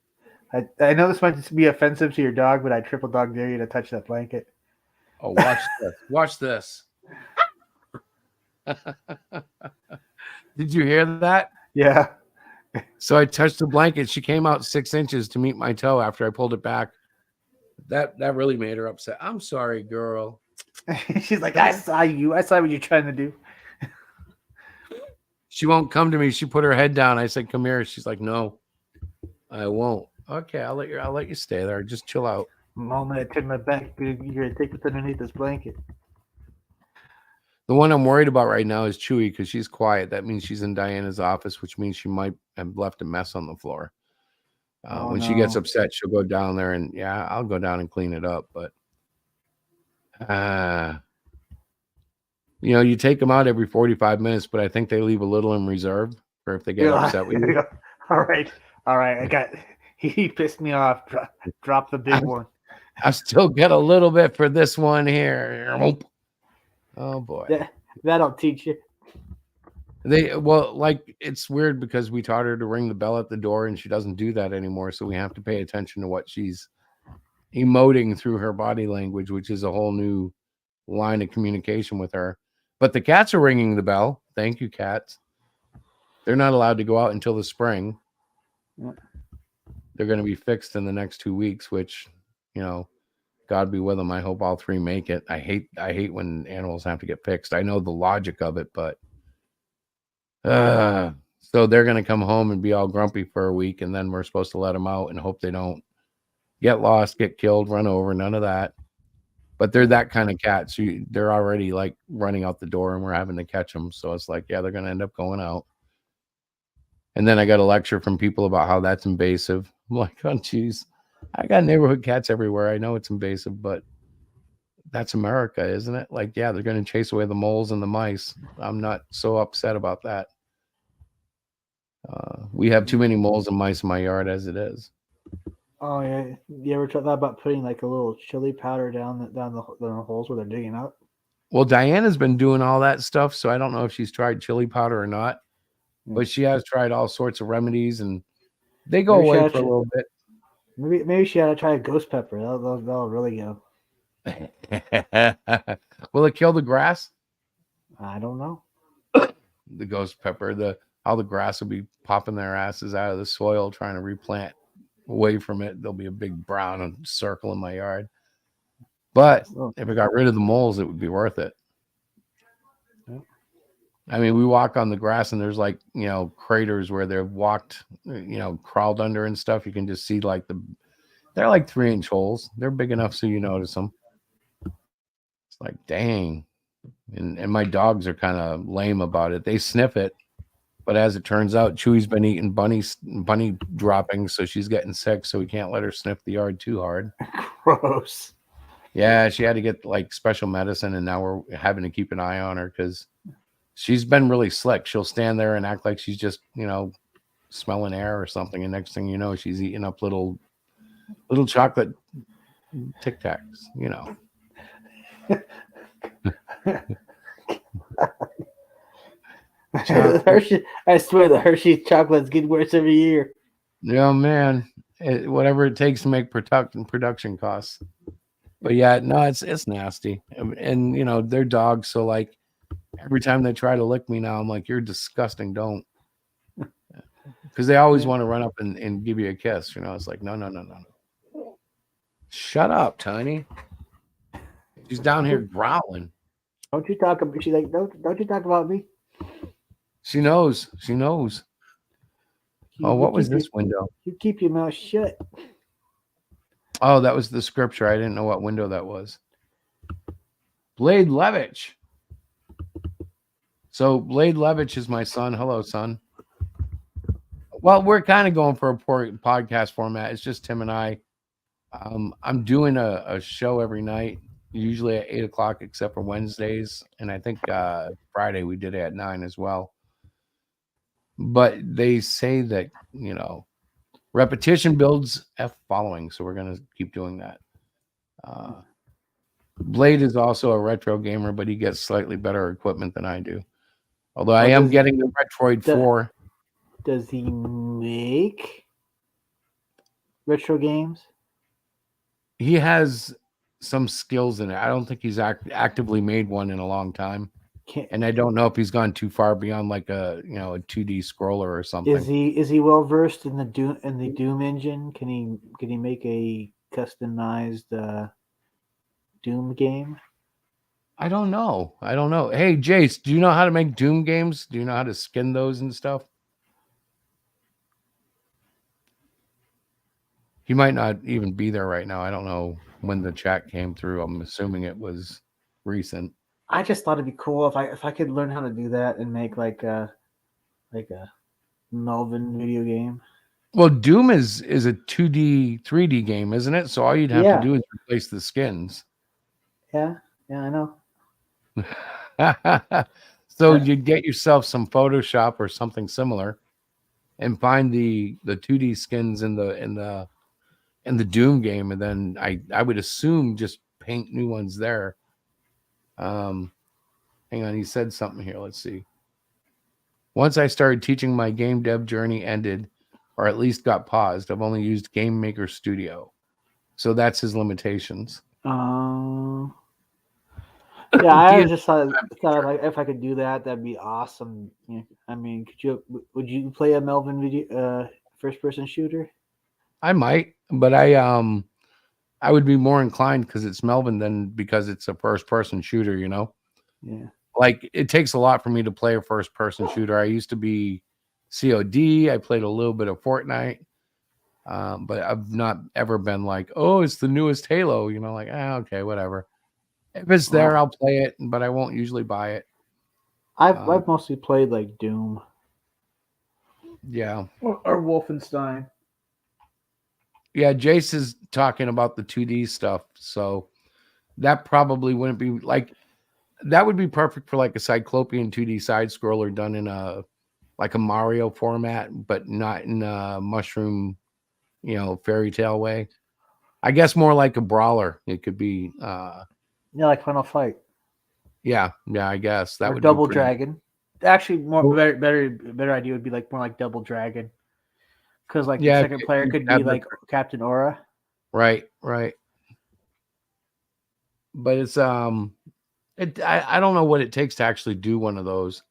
I know this might be offensive to your dog, but I triple dog dare you to touch that blanket. Oh, watch this. Watch this. Did you hear that? Yeah. So I touched the blanket. She came out 6 inches to meet my toe after I pulled it back. That really made her upset. I'm sorry, girl. She's like, I saw you. I saw what you're trying to do. She won't come to me. She put her head down. I said, "Come here." She's like, "No, I won't." Okay, I'll let you stay there. Just chill out. The moment I turn my back, you're gonna take what's underneath this blanket. The one I'm worried about right now is Chewy because she's quiet. That means she's in Diana's office, which means she might have left a mess on the floor. When she gets upset, she'll go down there and yeah, I'll go down and clean it up. But you take them out every 45 minutes, but I think they leave a little in reserve for if they get upset with you. All right. I got. He pissed me off. Drop the big one. I still get a little bit for this one here. Oh boy, that'll teach you. It's weird because we taught her to ring the bell at the door, and she doesn't do that anymore. So we have to pay attention to what she's emoting through her body language, which is a whole new line of communication with her. But the cats are ringing the bell. Thank you, cats. They're not allowed to go out until the spring. They're going to be fixed in the next 2 weeks, which, God be with them. I hope all 3 make it. I hate when animals have to get fixed. I know the logic of it, but so they're going to come home and be all grumpy for a week, and then we're supposed to let them out and hope they don't get lost, get killed, run over, none of that. But they're that kind of cat. So they're already like running out the door and we're having to catch them. So it's like, yeah, they're going to end up going out. And then I got a lecture from people about how that's invasive. I'm like, oh, geez, I got neighborhood cats everywhere. I know it's invasive, but that's America, isn't it? Like, yeah, they're going to chase away the moles and the mice. I'm not so upset about that. We have too many moles and mice in my yard as it is. Oh yeah, you ever thought about putting like a little chili powder down the holes where they're digging up? Well, Diana's been doing all that stuff, so I don't know if she's tried chili powder or not, but she has tried all sorts of remedies, and they go away for a little bit. Maybe she ought to try ghost pepper. That'll really go. Will it kill the grass? I don't know. The ghost pepper, all the grass will be popping their asses out of the soil trying to replant away from it. There'll be a big brown circle in my yard. But if I got rid of the moles, it would be worth it. Yeah. I mean, we walk on the grass and there's like, craters where they've walked, crawled under and stuff. You can just see they're like 3-inch holes. They're big enough so you notice them. It's like, dang. And my dogs are kind of lame about it. They sniff it. But as it turns out, Chewy's been eating bunny droppings, so she's getting sick, so we can't let her sniff the yard too hard. Gross. Yeah, she had to get like special medicine, and now we're having to keep an eye on her because she's been really slick. She'll stand there and act like she's just, smelling air or something, and next thing you know, she's eating up little chocolate Tic Tacs, Hershey, I swear the Hershey chocolates get worse every year. Yeah, man. Whatever it takes to make production costs. But yeah, no, it's nasty. And they're dogs, so like every time they try to lick me now, I'm like, you're disgusting, don't. Because they always want to run up and give you a kiss. It's like, no. Shut up, Tiny. She's down here growling. Don't you talk about? She's like, don't you talk about me? She knows. What was this window? You keep your mouth shut. Oh, that was the scripture. I didn't know what window that was. Blade Levitch. So Blade Levitch is my son. Hello, son. Well, we're kind of going for a podcast format. It's just Tim and I. I'm doing a show every night, usually at 8:00, except for Wednesdays. And I think Friday we did it at 9 as well. But they say that, repetition builds following. So we're going to keep doing that. Blade is also a retro gamer, but he gets slightly better equipment than I do. Although I am getting the Retroid 4. Does he make retro games? He has some skills in it. I don't think he's actively made one in a long time. And I don't know if he's gone too far beyond like a 2D scroller or something. Is he well versed in the Doom engine? Can he make a customized Doom game? I don't know. Hey, Jace, do you know how to make Doom games? Do you know how to skin those and stuff? He might not even be there right now. I don't know when the chat came through. I'm assuming it was recent. I just thought it'd be cool if I could learn how to do that and make like a Melvin video game. Well, Doom is a 2D, 3D game, isn't it? So all you'd have to Yeah. do is replace the skins. Yeah, I know. So you get yourself some Photoshop or something similar, and find the 2D skins in the Doom game, and then I would assume just paint new ones there. Hang on, he said something here. Let's see. Once I started teaching, my game dev journey ended, or at least got paused. I've only used Game Maker Studio, so that's his limitations. Yeah, I just thought like if I could do that, that'd be awesome. Yeah. I mean, would you play a Melvin video first person shooter? I might, but I would be more inclined because it's Melvin than because it's a first person shooter, you know? Yeah. Like it takes a lot for me to play a first person shooter. I used to be COD. I played a little bit of Fortnite. But I've not ever been like, oh, it's the newest Halo, you know, like, okay, whatever. If it's there, I'll play it, but I won't usually buy it. I've mostly played like Doom. Yeah. Or Wolfenstein. Yeah, Jace is talking about the 2D stuff, so that probably wouldn't be like that would be perfect for like a Cyclopean 2D side scroller done in a like a Mario format, but not in a mushroom, you know, fairy tale way. I guess more like a brawler. It could be Yeah, like Final Fight. Yeah, I guess that or would Double be pretty... Dragon. Actually, better idea would be like more like Double Dragon, because like the second player could be like Captain Aura. Right. But it's I don't know what it takes to actually do one of those,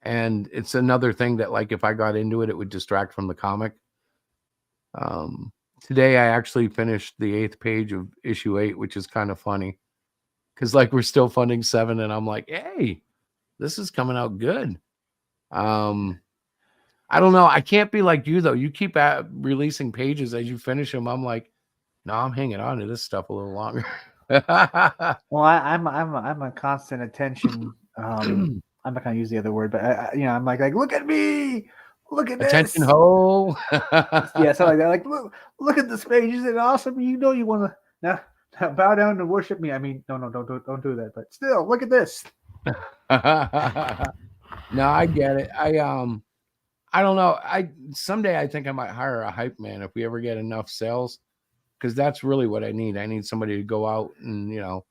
and it's another thing that like if I got into it, it would distract from the comic. Today I actually finished the 8th page of issue 8, which is kind of funny because like we're still funding 7, and I'm like, hey, this is coming out good. I don't know. I can't be like you though. You keep releasing pages as you finish them. I'm like, no, I'm hanging on to this stuff a little longer. Well, I'm a constant attention. I'm not gonna use the other word, but I'm like look at me, look at attention this. ho. Yeah, something like that. Like look at this page. Isn't it awesome? You know you want to now bow down and worship me. I mean, no, don't do that. But still, look at this. No, I get it. I don't know. Someday I think I might hire a hype man if we ever get enough sales, because that's really what I need. I need somebody to go out and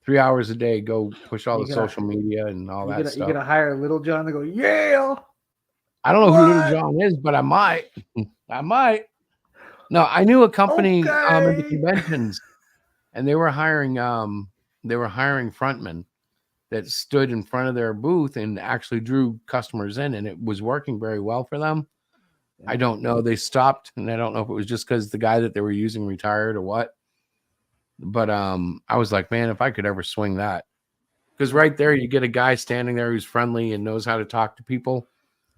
3 hours a day go push all the social media and all that stuff. You're gonna hire Little John to go, yeah. I don't know who Little John is, but I might. No, I knew a company at the conventions, and they were hiring frontmen that stood in front of their booth and actually drew customers in, and it was working very well for them. I don't know. They stopped, and I don't know if it was just because the guy that they were using retired or what. But I was like, man, if I could ever swing that. Because right there, you get a guy standing there who's friendly and knows how to talk to people,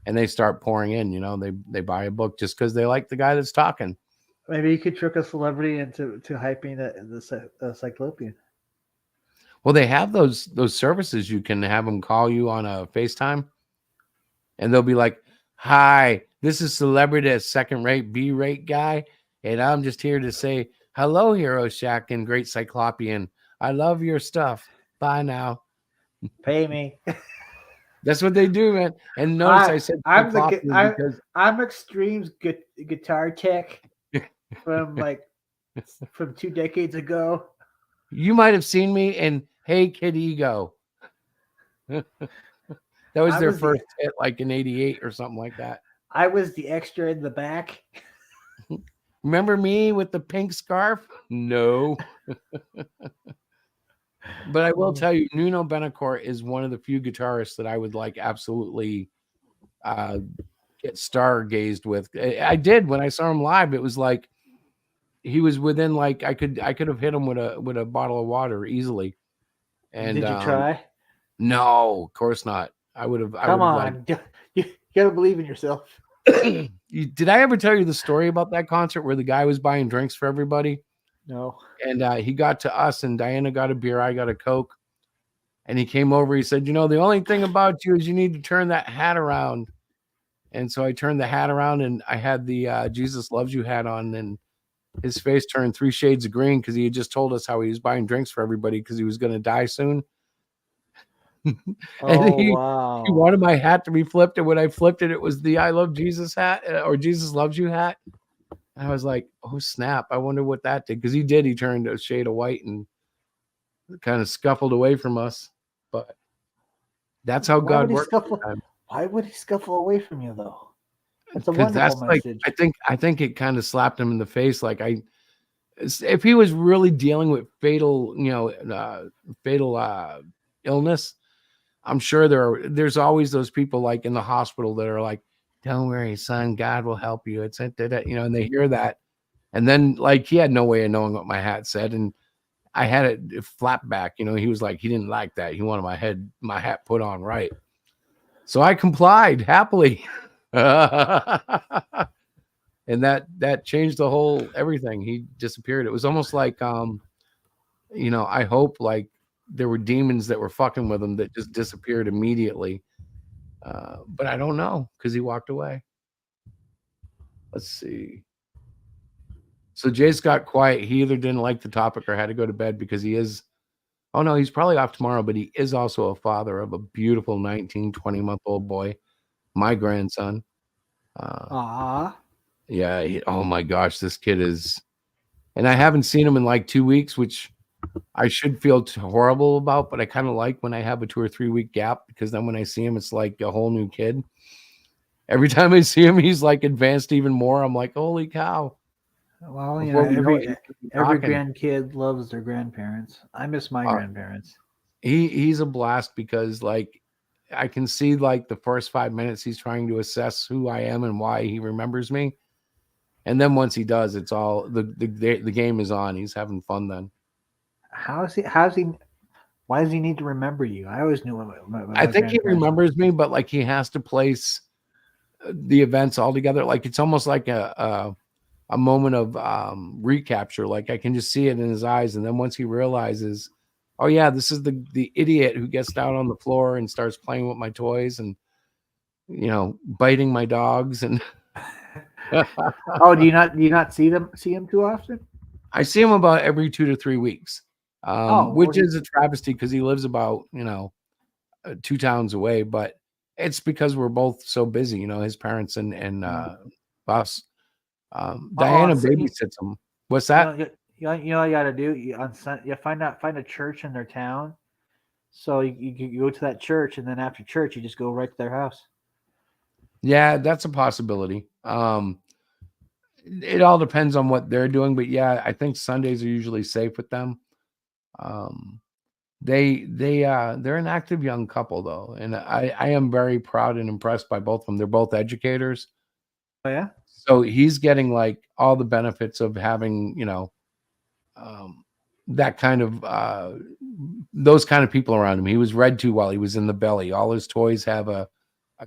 and they start pouring in. They buy a book just because they like the guy that's talking. Maybe you could trick a celebrity into hyping the Cyclopean. Well, they have those services. You can have them call you on a FaceTime, and they'll be like, hi, this is celebrity second-rate B-rate guy, and I'm just here to say hello, Hero Shack and Great Cyclopean. I love your stuff. Bye now. Pay me. That's what they do, man. And notice I said I'm Extreme's guitar tech from 2 decades ago. You might have seen me in Hey Kid Ego. That was their first hit, like in '88 or something like that. I was the extra in the back. Remember me with the pink scarf? No. But I will tell you, Nuno Betancourt is one of the few guitarists that I would like absolutely get stargazed with. I did when I saw him live. It was like he was within like I could have hit him with a bottle of water easily. And Did you try? no, of course not. I would have Come like on, you gotta believe in yourself. did I ever tell you the story about that concert where the guy was buying drinks for everybody? No. And he got to us, and Diana got a beer, I got a Coke. And he came over, he said, the only thing about you is you need to turn that hat around. And so I turned the hat around, and I had the Jesus Loves You hat on, and his face turned 3 shades of green because he had just told us how he was buying drinks for everybody because he was going to die soon. And Oh he wow. wanted my hat to be flipped, and when I flipped it, it was the I Love Jesus hat or Jesus Loves You hat. And I was like, oh snap! I wonder what that did, because he did. He turned a shade of white and kind of scuffled away from us. But that's how God works. Why would he scuffle away from you though? That's a Because wonderful that's like message. I think it kind of slapped him in the face. Like if he was really dealing with fatal illness, I'm sure there's always those people like in the hospital that are like, don't worry, son, God will help you. It's and they hear that. And then like he had no way of knowing what my hat said. And I had it flat back, he was like, he didn't like that. He wanted my hat put on right. So I complied happily. And that changed the whole everything. He disappeared. It was almost like I hope like there were demons that were fucking with him that just disappeared immediately. But I don't know because he walked away. Let's see. So Jace got quiet. He either didn't like the topic or had to go to bed because he is. Oh no, he's probably off tomorrow, but he is also a father of a beautiful 19, 20-month-old boy, my grandson. Yeah. Oh my gosh, this kid is, and I haven't seen him in like 2 weeks, which I should feel horrible about, but I kind of like when I have a 2 or 3 week gap, because then when I see him, it's like a whole new kid. Every time I see him, he's like advanced even more. I'm like, holy cow. Well, Before every grandkid loves their grandparents. I miss my grandparents. He's a blast because like I can see like the first 5 minutes he's trying to assess who I am and why he remembers me. And then once he does, it's all the game is on. He's having fun then. How's he? Why does he need to remember you? I always knew I think he remembers me, but like he has to place the events all together. Like it's almost like a moment of recapture. Like I can just see it in his eyes, and then once he realizes, oh yeah, this is the idiot who gets down on the floor and starts playing with my toys and biting my dogs and. Oh, do you not see him too often? I see him about every 2 to 3 weeks, which is a travesty because he lives about 2 towns away. But it's because we're both so busy. His parents and us. Diana babysits him. What's that? You know what you got to do? You find a church in their town. So you go to that church, and then after church, you just go right to their house. Yeah, that's a possibility. It all depends on what they're doing, but yeah, I think Sundays are usually safe with them. They're an active young couple though, and I am very proud and impressed by both of them. They're both educators. Oh yeah. So he's getting like all the benefits of having that kind of those kind of people around him. He was read to while he was in the belly. All his toys have a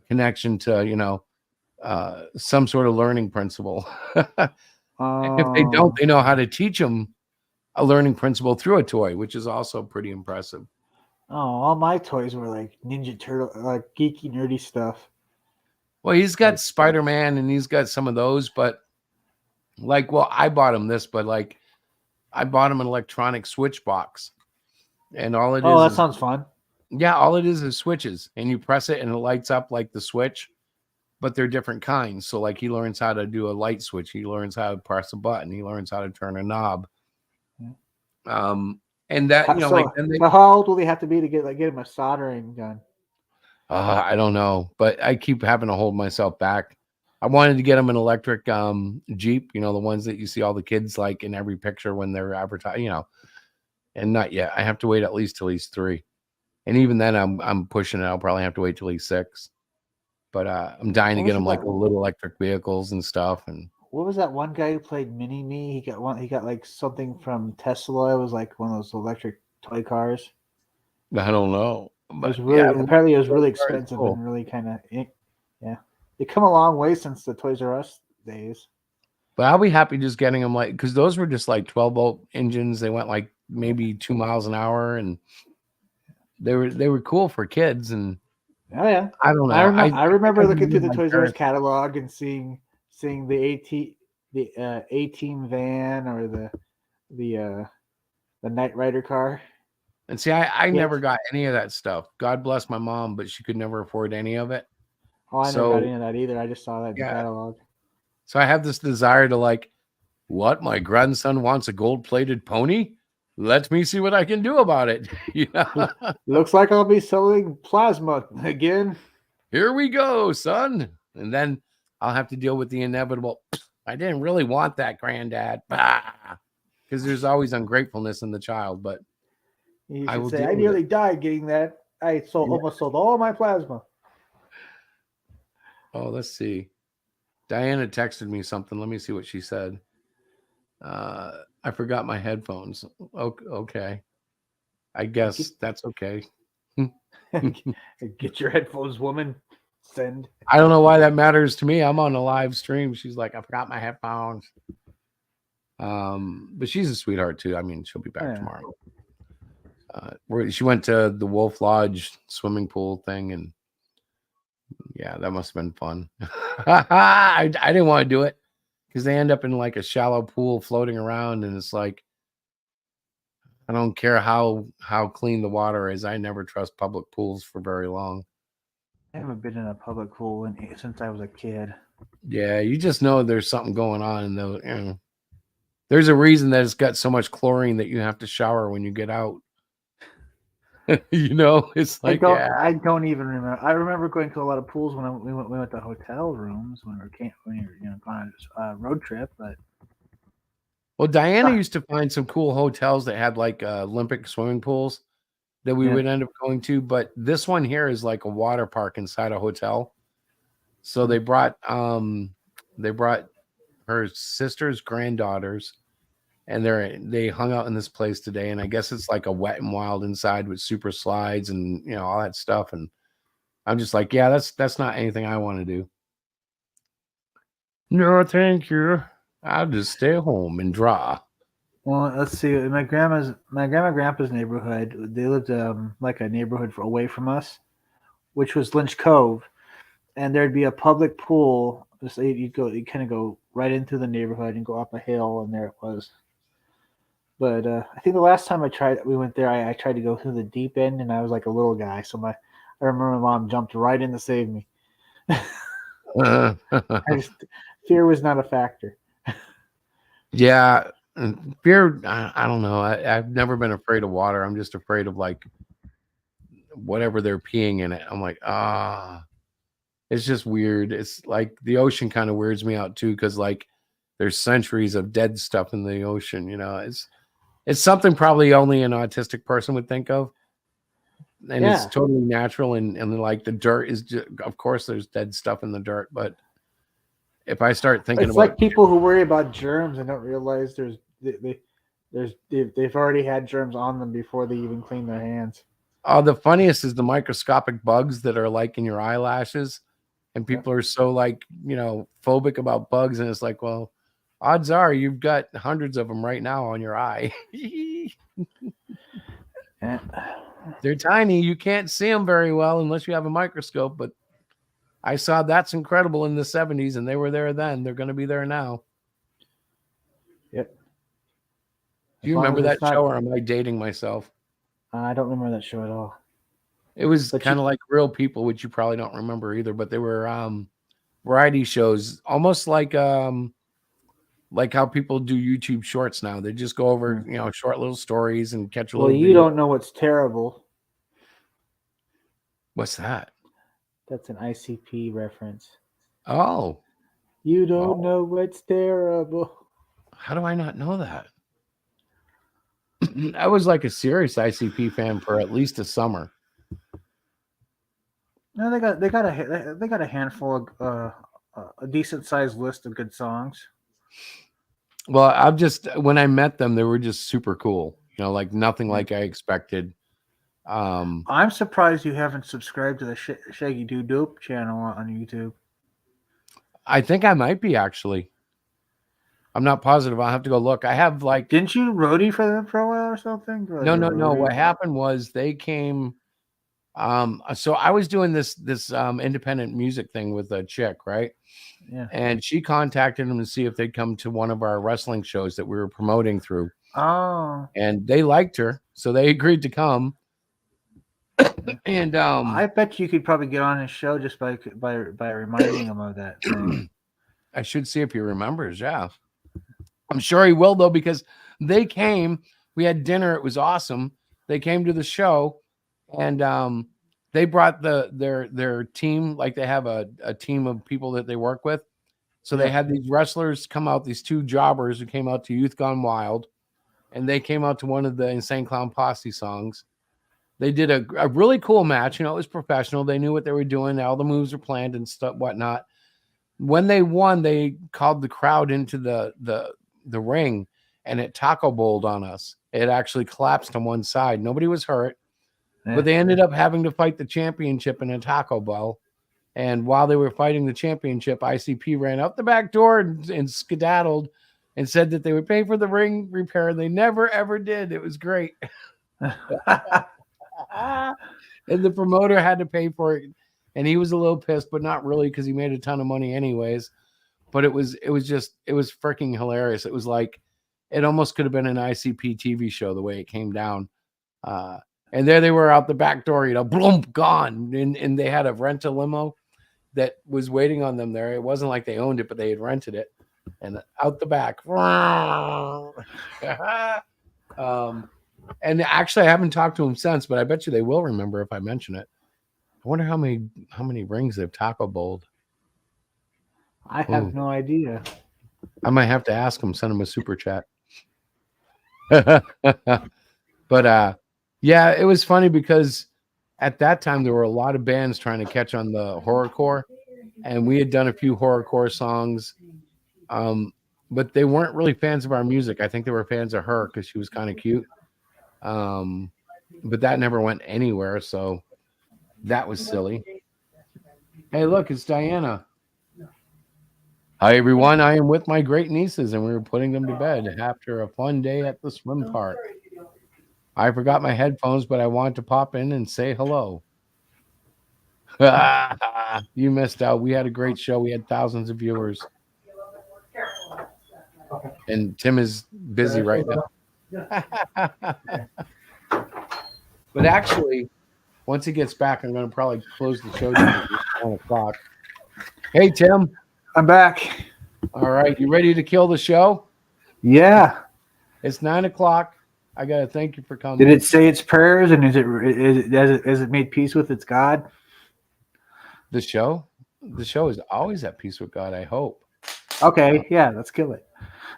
connection to some sort of learning principle. If they don't, they know how to teach them a learning principle through a toy, which is also pretty impressive. Oh, all my toys were like Ninja Turtle, like geeky, nerdy stuff. Well, he's got Spider-Man and he's got some of those, but I bought him this, but like I bought him an electronic switch box, and all it is. Oh, that sounds fun. Yeah, all it is switches, and you press it and it lights up like the switch. But they're different kinds. So like he learns how to do a light switch. He learns how to press a button. He learns how to turn a knob. And that, so how old will they have to be to get him a soldering gun? I don't know, but I keep having to hold myself back. I wanted to get him an electric Jeep, the ones that you see all the kids like in every picture when they're advertising, and not yet. I have to wait at least till he's 3. And even then I'm pushing it. I'll probably have to wait till he's 6. But I'm dying to get them like little electric vehicles and stuff. And what was that one guy who played Mini Me? He got one. He got like something from Tesla. It was like one of those electric toy cars. I don't know, It was but yeah, really apparently it was really car is expensive cool. and really kind of yeah. They come a long way since the Toys R Us days. But I'll be happy just getting them like because those were just like 12-volt engines. They went like maybe 2 miles an hour, and they were cool for kids. And Oh yeah, I don't I know. remember. I I think I remember looking through remember the my Toys R Us parents. catalog and seeing the A Team van or the Knight Rider car. And see, I Kit. never got any of that stuff. God bless my mom, but she could never afford any of it. Oh, I never got So into that either. I just saw that in the yeah, catalog. so I have this desire to like, what? My grandson wants a gold-plated pony. Let me see what I can do about it. You know, Looks like I'll be selling plasma again. here we go, son. And then I'll have to deal with the inevitable. I didn't really want that, granddad. Because there's always ungratefulness in the child, but You I should will say, deal I with it. nearly died getting that. I Yeah. almost sold all my plasma. Oh, let's see. Diana texted me something. Let me see what she said. I forgot my headphones. Okay. I Get, guess that's okay. get your headphones, woman. Send. I don't know why that matters to me. I'm on a live stream. She's like, I forgot my headphones. But she's a sweetheart too. I mean, she'll be back Yeah. tomorrow. She went to the Wolf Lodge swimming pool thing, and yeah, that must have been fun. I didn't want to do it because they end up in like a shallow pool floating around, and it's like I don't care how clean the water is. I never trust public pools for very long. I haven't been in a public pool since I was a kid. Yeah, you just know there's something going on, and there's a reason that it's got so much chlorine that you have to shower when you get out. It's like yeah. I don't even remember. I remember going to a lot of pools when we went to hotel rooms when we were going on a road trip. But Well, Diana used to find some cool hotels that had like Olympic swimming pools that we yeah, would end up going to, but this one here is like a water park inside a hotel. So they brought her sister's granddaughters, and they hung out in this place today, and I guess it's like a Wet and Wild inside with super slides and all that stuff. And I'm just like, yeah, that's not anything I want to do. No, thank you. I'll just stay home and draw. well, let's see. In my grandma and grandpa's neighborhood, they lived like a neighborhood away from us, which was Lynch Cove, and there'd be a public pool. Just you kind of go right into the neighborhood and go up a hill, and there it was. But I think the last time we went there. I tried to go through the deep end, and I was like a little guy, so I remember my mom jumped right in to save me. I just fear was not a factor. Yeah, and fear. I don't know. I've never been afraid of water. I'm just afraid of like whatever they're peeing in it. I'm like, it's just weird. It's like the ocean kind of weirds me out too, because like there's centuries of dead stuff in the ocean. It's something probably only an autistic person would think of, and it's Yeah, totally natural. And like the dirt is, of course, there's dead stuff in the dirt, but if I start thinking it's about like people who worry about germs and don't realize they've already had germs on them before they even clean their hands. the funniest is the microscopic bugs that are like in your eyelashes, and Yeah. people are so like phobic about bugs, and it's like, well, odds are you've got hundreds of them right now on your eye. Yeah. They're tiny, you can't see them very well unless you have a microscope, but I saw That's Incredible in the 70s, and they were there then. They're going to be there now. Yep. Do As you long remember as that it's not, show, or am I dating myself? I don't remember that show at all. It was But kind of like Real People, which you probably don't remember either, but they were variety shows, almost like how people do YouTube shorts now. They just go over, short little stories and catch a well, little you video. don't know what's terrible. What's that? That's an ICP reference. Oh, You don't oh, know what's terrible. how do I not know that? I was like a serious ICP fan for at least a summer. No, they got a handful of a decent sized list of good songs. Well, I'm just when I met them, they were just super cool. Like nothing like I expected. I'm surprised you haven't subscribed to the Shaggy Doo Dope channel on YouTube. I think I might be actually. I'm not positive. I'll have to go look. I have like Didn't you roadie for them for a while or something? Like no, a no, no. roadie? What happened was they came. So I was doing this independent music thing with a chick, right? Yeah. And she contacted them to see if they'd come to one of our wrestling shows that we were promoting through. Oh. And they liked her, so they agreed to come. And I bet you could probably get on his show just by reminding him of that thing. I should see if he remembers. Yeah, I'm sure he will though, because they came. We had dinner. It was awesome. They came to the show, and they brought their team. Like they have a team of people that they work with. So they Yeah. had these wrestlers come out. These two jobbers who came out to Youth Gone Wild, and they came out to one of the Insane Clown Posse songs. They did a really cool match. It was professional. They knew what they were doing. All the moves were planned and stuff, whatnot. When they won, they called the crowd into the ring, and it taco bowled on us. It actually collapsed on one side. Nobody was hurt, Yeah. but they ended up having to fight the championship in a taco bell. And while they were fighting the championship, ICP ran out the back door and skedaddled and said that they would pay for the ring repair. They never, ever did. It was great. And the promoter had to pay for it. And he was a little pissed, but not really, because he made a ton of money anyways. But it was freaking hilarious. It was like, it almost could have been an ICP TV show the way it came down. And there they were out the back door, boom, gone. And they had a rent a limo that was waiting on them there. It wasn't like they owned it, but they had rented it. And out the back. And actually, I haven't talked to them since, but I bet you they will remember if I mention it. I wonder how many rings they've taco bowled. I have no idea. I might have to ask them, send them a super chat. But yeah, it was funny because at that time there were a lot of bands trying to catch on the horrorcore, and we had done a few horrorcore songs, but they weren't really fans of our music. I think they were fans of her because she was kind of cute, but that never went anywhere, so that was silly. Hey, look, it's Diana. Hi, everyone. I am with my great nieces, and we were putting them to bed after a fun day at the swim park. I forgot my headphones, but I wanted to pop in and say hello. You missed out. We had a great show. We had thousands of viewers. And Tim is busy right now. But actually, once he gets back, I'm going to probably close the show down at 1 o'clock. Hey, Tim. I'm back. All right. You ready to kill the show? Yeah. It's 9 o'clock. I got to thank you for coming. Did it say its prayers, and has it made peace with its God? The show is always at peace with God, I hope. Okay, yeah, let's kill it.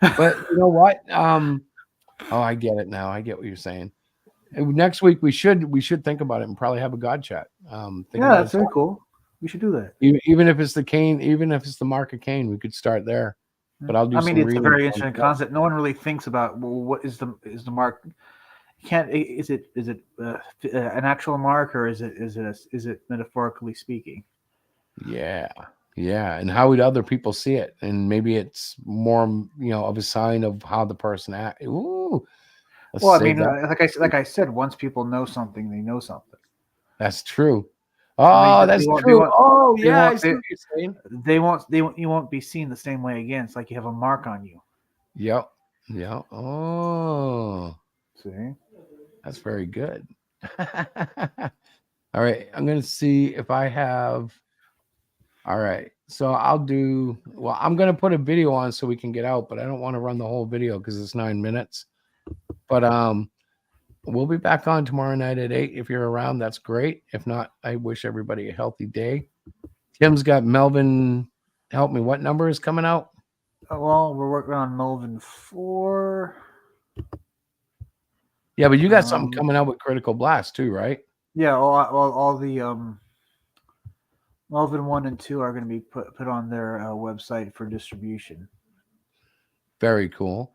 But you know what? I get it now. I get what you're saying. And next week we should think about it and probably have a God chat. Yeah, that's very cool. We should do that. Even if it's the Cain, even if it's the mark of Cain, we could start there. But I'll do. It's a very interesting concept. No one really thinks about what is the mark. Is it an actual mark, or is it metaphorically speaking? Yeah. And how would other people see it? And maybe it's more, of a sign of how the person acts. Ooh. Well, I mean, like I said, once people know something, they know something. That's true. Oh, that's true. Yeah, you won't be seen the same way again. It's like you have a mark on you. Yep. Yeah. Oh. See? That's very good. All right. I'm going to see if I have. All right. So I'm going to put a video on so we can get out, but I don't want to run the whole video because it's 9 minutes. But we'll be back on tomorrow night at 8. If you're around, that's great. If not, I wish everybody a healthy day. Tim's got Melvin. Help me. What number is coming out? Well, we're working on Melvin 4. Yeah, but you got something coming out with Critical Blast too, right? Yeah, all the Melvin 1 and 2 are going to be put on their website for distribution. Very cool.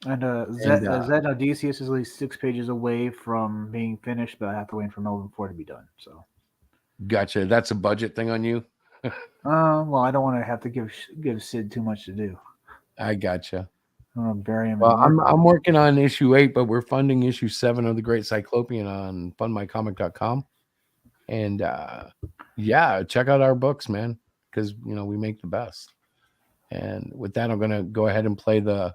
And Odysseus is at least 6 pages away from being finished, but I have to wait for Melbourne 4 to be done. So, Gotcha. That's a budget thing on you. well, I don't want to have to give Sid too much to do. I gotcha. I don't want to bury him. Well, in I'm working on issue 8, but we're funding issue 7 of the Great Cyclopean on fundmycomic.com. And yeah, check out our books, man, because we make the best. And with that, I'm gonna go ahead and play the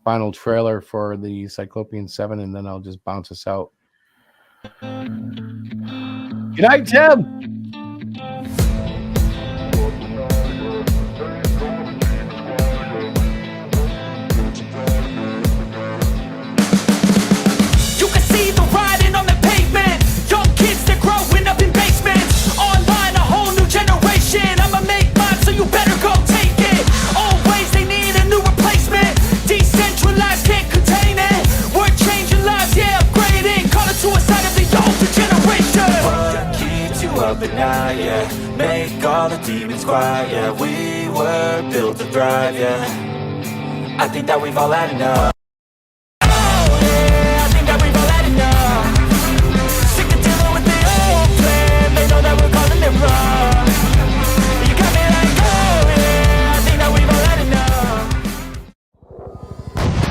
final trailer for the Cyclopean 7, and then I'll just bounce us out. Good night, Tim. You can see the writing on the pavement. Young kids, they're growing up in basements. Online, a whole new generation. I'ma make mine, so you better go take it. Always, they need a new replacement. Decentralized, can't contain it. We're changing lives, yeah, upgrading. Call it suicide of the older generation. What keeps you up at night, yeah? Make all the demons quiet, yeah. We were built to thrive, yeah. I think that we've all had enough.